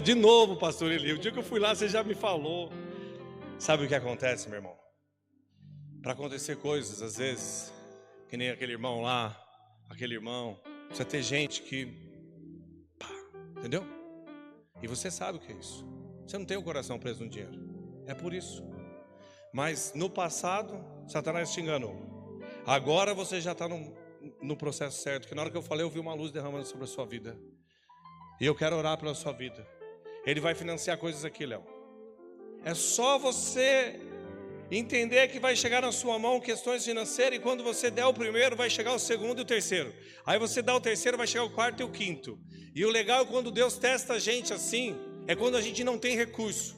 De novo, pastor Eli, o dia que eu fui lá, você já me falou. Sabe o que acontece, meu irmão? Para acontecer coisas, às vezes, que nem aquele irmão lá, aquele irmão, precisa ter gente que... entendeu? E você sabe o que é isso. Você não tem o coração preso no dinheiro. É por isso. Mas no passado, Satanás te enganou. Agora você já está no processo certo. Que na hora que eu falei, eu vi uma luz derramando sobre a sua vida. E eu quero orar pela sua vida. Ele vai financiar coisas aqui, Léo. É só você entender que vai chegar na sua mão questões financeiras. E quando você der o primeiro, vai chegar o segundo e o terceiro. Aí você dá o terceiro, vai chegar o quarto e o quinto. E o legal é quando Deus testa a gente assim, é quando a gente não tem recurso.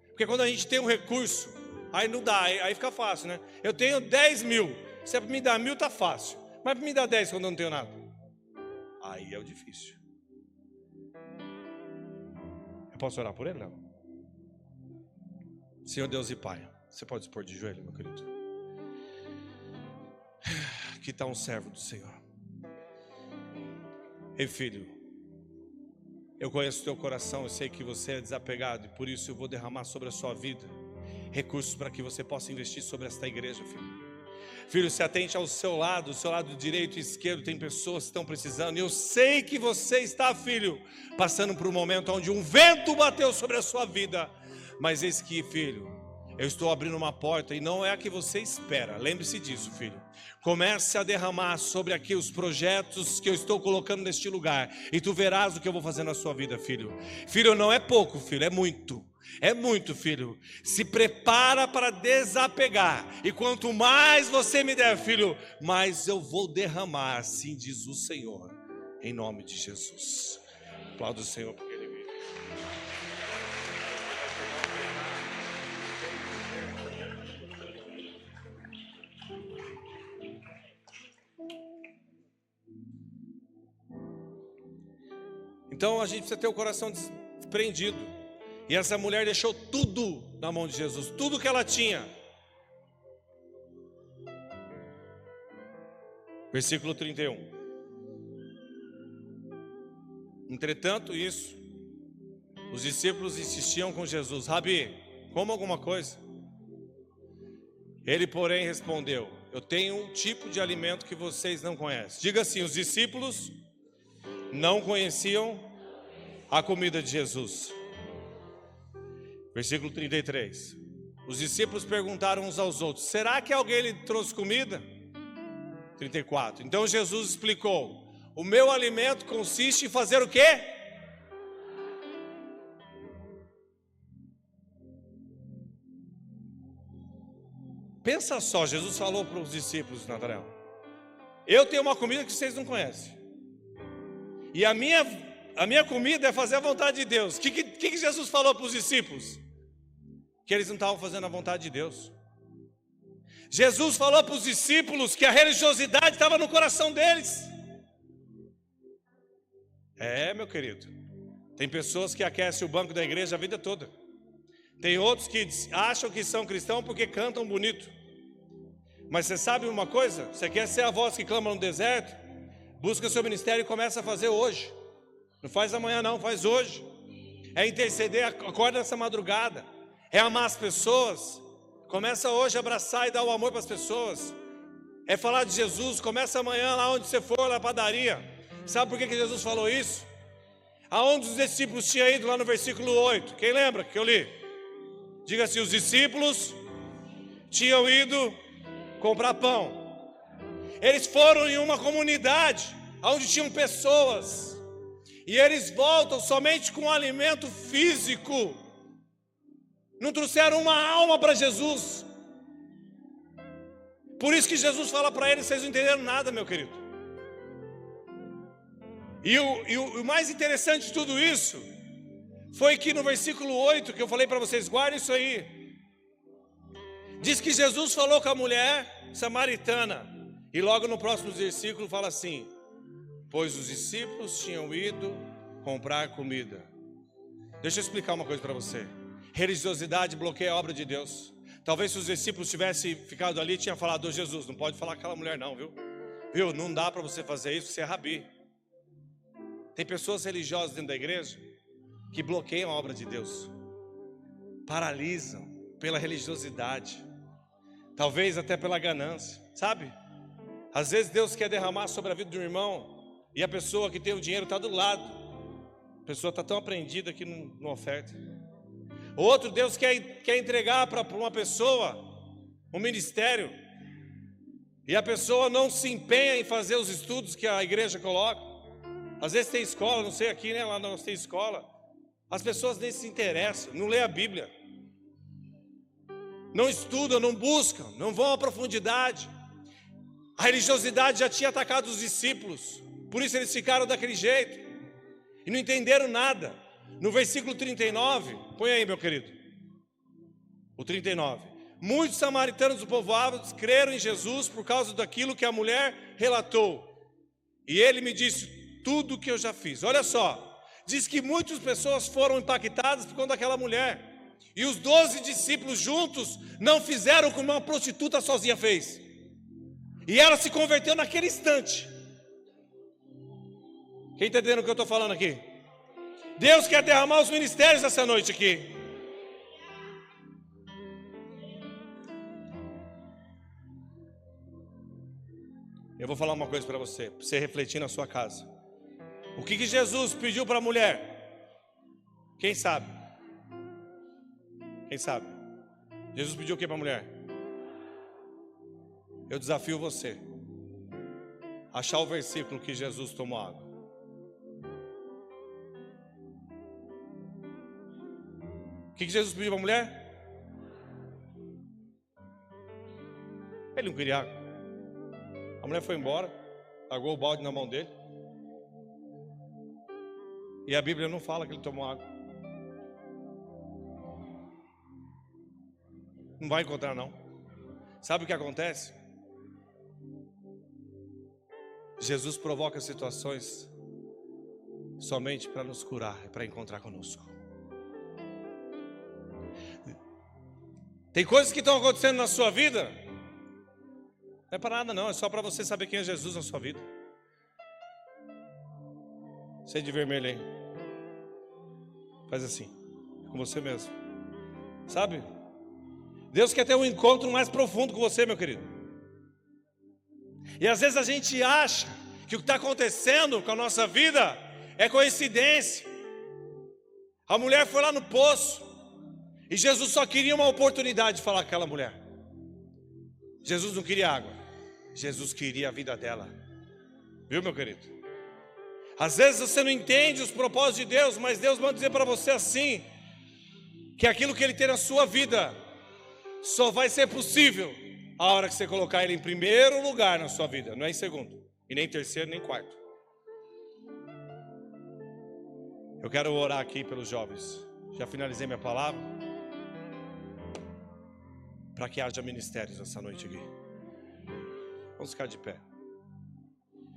Porque quando a gente tem um recurso, aí não dá, aí fica fácil, né? Eu tenho 10 mil, se é para me dar 1.000 tá fácil. Mas para me dar 10 quando eu não tenho nada? Aí é o difícil. Eu posso orar por ele, não? Senhor Deus e Pai, você pode se pôr de joelho, meu querido? Aqui está um servo do Senhor. Ei, filho, eu conheço o teu coração, eu sei que você é desapegado, e por isso eu vou derramar sobre a sua vida recursos para que você possa investir sobre esta igreja, filho. Filho, se atente ao seu lado direito e esquerdo, tem pessoas que estão precisando, e eu sei que você está, filho, passando por um momento onde um vento bateu sobre a sua vida, mas eis que, filho, eu estou abrindo uma porta e não é a que você espera. Lembre-se disso, filho. Comece a derramar sobre aqui os projetos que eu estou colocando neste lugar, e tu verás o que eu vou fazer na sua vida, filho. Filho, não é pouco, filho, é muito. É muito, filho. Se prepara para desapegar. E quanto mais você me der, filho, mais eu vou derramar, assim diz o Senhor, em nome de Jesus. Aplauda o Senhor porque Ele vive. Então a gente precisa ter o coração desprendido. E essa mulher deixou tudo na mão de Jesus, tudo que ela tinha. Versículo 31. Entretanto, isso, os discípulos insistiam com Jesus: Rabi, coma alguma coisa. Ele, porém, respondeu: eu tenho um tipo de alimento que vocês não conhecem. Diga assim: os discípulos não conheciam a comida de Jesus. Versículo 33. Os discípulos perguntaram uns aos outros: será que alguém lhe trouxe comida? 34. Então Jesus explicou: o meu alimento consiste em fazer o quê? Pensa só, Jesus falou para os discípulos, Natanael: eu tenho uma comida que vocês não conhecem. E a minha comida é fazer a vontade de Deus. O que Jesus falou para os discípulos? Que eles não estavam fazendo a vontade de Deus. Jesus falou para os discípulos que a religiosidade estava no coração deles. Meu querido, tem pessoas que aquecem o banco da igreja a vida toda. Tem outros que acham que são cristãos porque cantam bonito. Mas você sabe uma coisa? Você quer ser a voz que clama no deserto? Busca seu ministério e começa a fazer hoje. Não faz amanhã não, faz hoje. É interceder, acorda nessa madrugada. É amar as pessoas. Começa hoje a abraçar e dar o amor para as pessoas. É falar de Jesus. Começa amanhã lá onde você for, na padaria. Sabe por que Jesus falou isso? Aonde os discípulos tinham ido lá no versículo 8. Quem lembra que eu li? Diga assim: os discípulos tinham ido comprar pão. Eles foram em uma comunidade onde tinham pessoas. E eles voltam somente com alimento físico. Não trouxeram uma alma para Jesus. Por isso que Jesus fala para eles: vocês não entenderam nada, meu querido. E o mais interessante de tudo isso foi que no versículo 8, que eu falei para vocês, guardem isso aí. Diz que Jesus falou com a mulher samaritana. E logo no próximo versículo fala assim: pois os discípulos tinham ido comprar comida. Deixa eu explicar uma coisa para você. Religiosidade bloqueia a obra de Deus. Talvez se os discípulos tivessem ficado ali, tinha falado: Jesus, não pode falar com aquela mulher não, viu? Não dá para você fazer isso, você é rabi. Tem pessoas religiosas dentro da igreja que bloqueiam a obra de Deus, paralisam pela religiosidade, talvez até pela ganância, sabe? Às vezes Deus quer derramar sobre a vida do irmão e a pessoa que tem o dinheiro está do lado. A pessoa está tão apreendida que não oferta. Outro, Deus quer entregar para uma pessoa um ministério e a pessoa não se empenha em fazer os estudos que a igreja coloca. Às vezes tem escola, não sei aqui, né? Lá nós tem escola. As pessoas nem se interessam, não lê a Bíblia, não estudam, não buscam, não vão à profundidade. A religiosidade já tinha atacado os discípulos, por isso eles ficaram daquele jeito e não entenderam nada. No versículo 39, põe aí, meu querido, o 39. Muitos samaritanos do povoado creram em Jesus por causa daquilo que a mulher relatou. E ele me disse tudo o que eu já fiz. Olha só, diz que muitas pessoas foram impactadas por conta daquela mulher. E os 12 discípulos juntos não fizeram como uma prostituta sozinha fez. E ela se converteu naquele instante. Quem está entendendo o que eu estou falando aqui? Deus quer derramar os ministérios essa noite aqui. Eu vou falar uma coisa para você refletir na sua casa. O que Jesus pediu para a mulher? Quem sabe? Quem sabe? Jesus pediu o que para a mulher? Eu desafio você a achar o versículo que Jesus tomou água. O que Jesus pediu para a mulher? Ele não queria água. A mulher foi embora, largou o balde na mão dele. E a Bíblia não fala que ele tomou água. Não vai encontrar não. Sabe o que acontece? Jesus provoca situações somente para nos curar e para encontrar conosco. Tem coisas que estão acontecendo na sua vida, não é para nada não, é só para você saber quem é Jesus na sua vida. Sei de vermelho aí. Faz assim, com você mesmo. Sabe? Deus quer ter um encontro mais profundo com você, meu querido. E às vezes a gente acha que o que está acontecendo com a nossa vida é coincidência. A mulher foi lá no poço e Jesus só queria uma oportunidade de falar com aquela mulher. Jesus não queria água, Jesus queria a vida dela. Viu, meu querido? Às vezes você não entende os propósitos de Deus, mas Deus manda dizer para você assim, que aquilo que Ele tem na sua vida só vai ser possível a hora que você colocar Ele em primeiro lugar na sua vida, não é em segundo, e nem em terceiro, nem em quarto. Eu quero orar aqui pelos jovens. Já finalizei minha palavra, para que haja ministérios essa noite aqui. Vamos ficar de pé.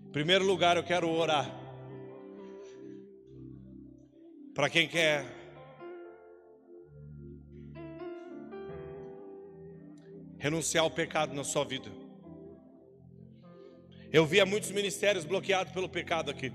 Em primeiro lugar, eu quero orar para quem quer renunciar ao pecado na sua vida. Eu via muitos ministérios bloqueados pelo pecado aqui.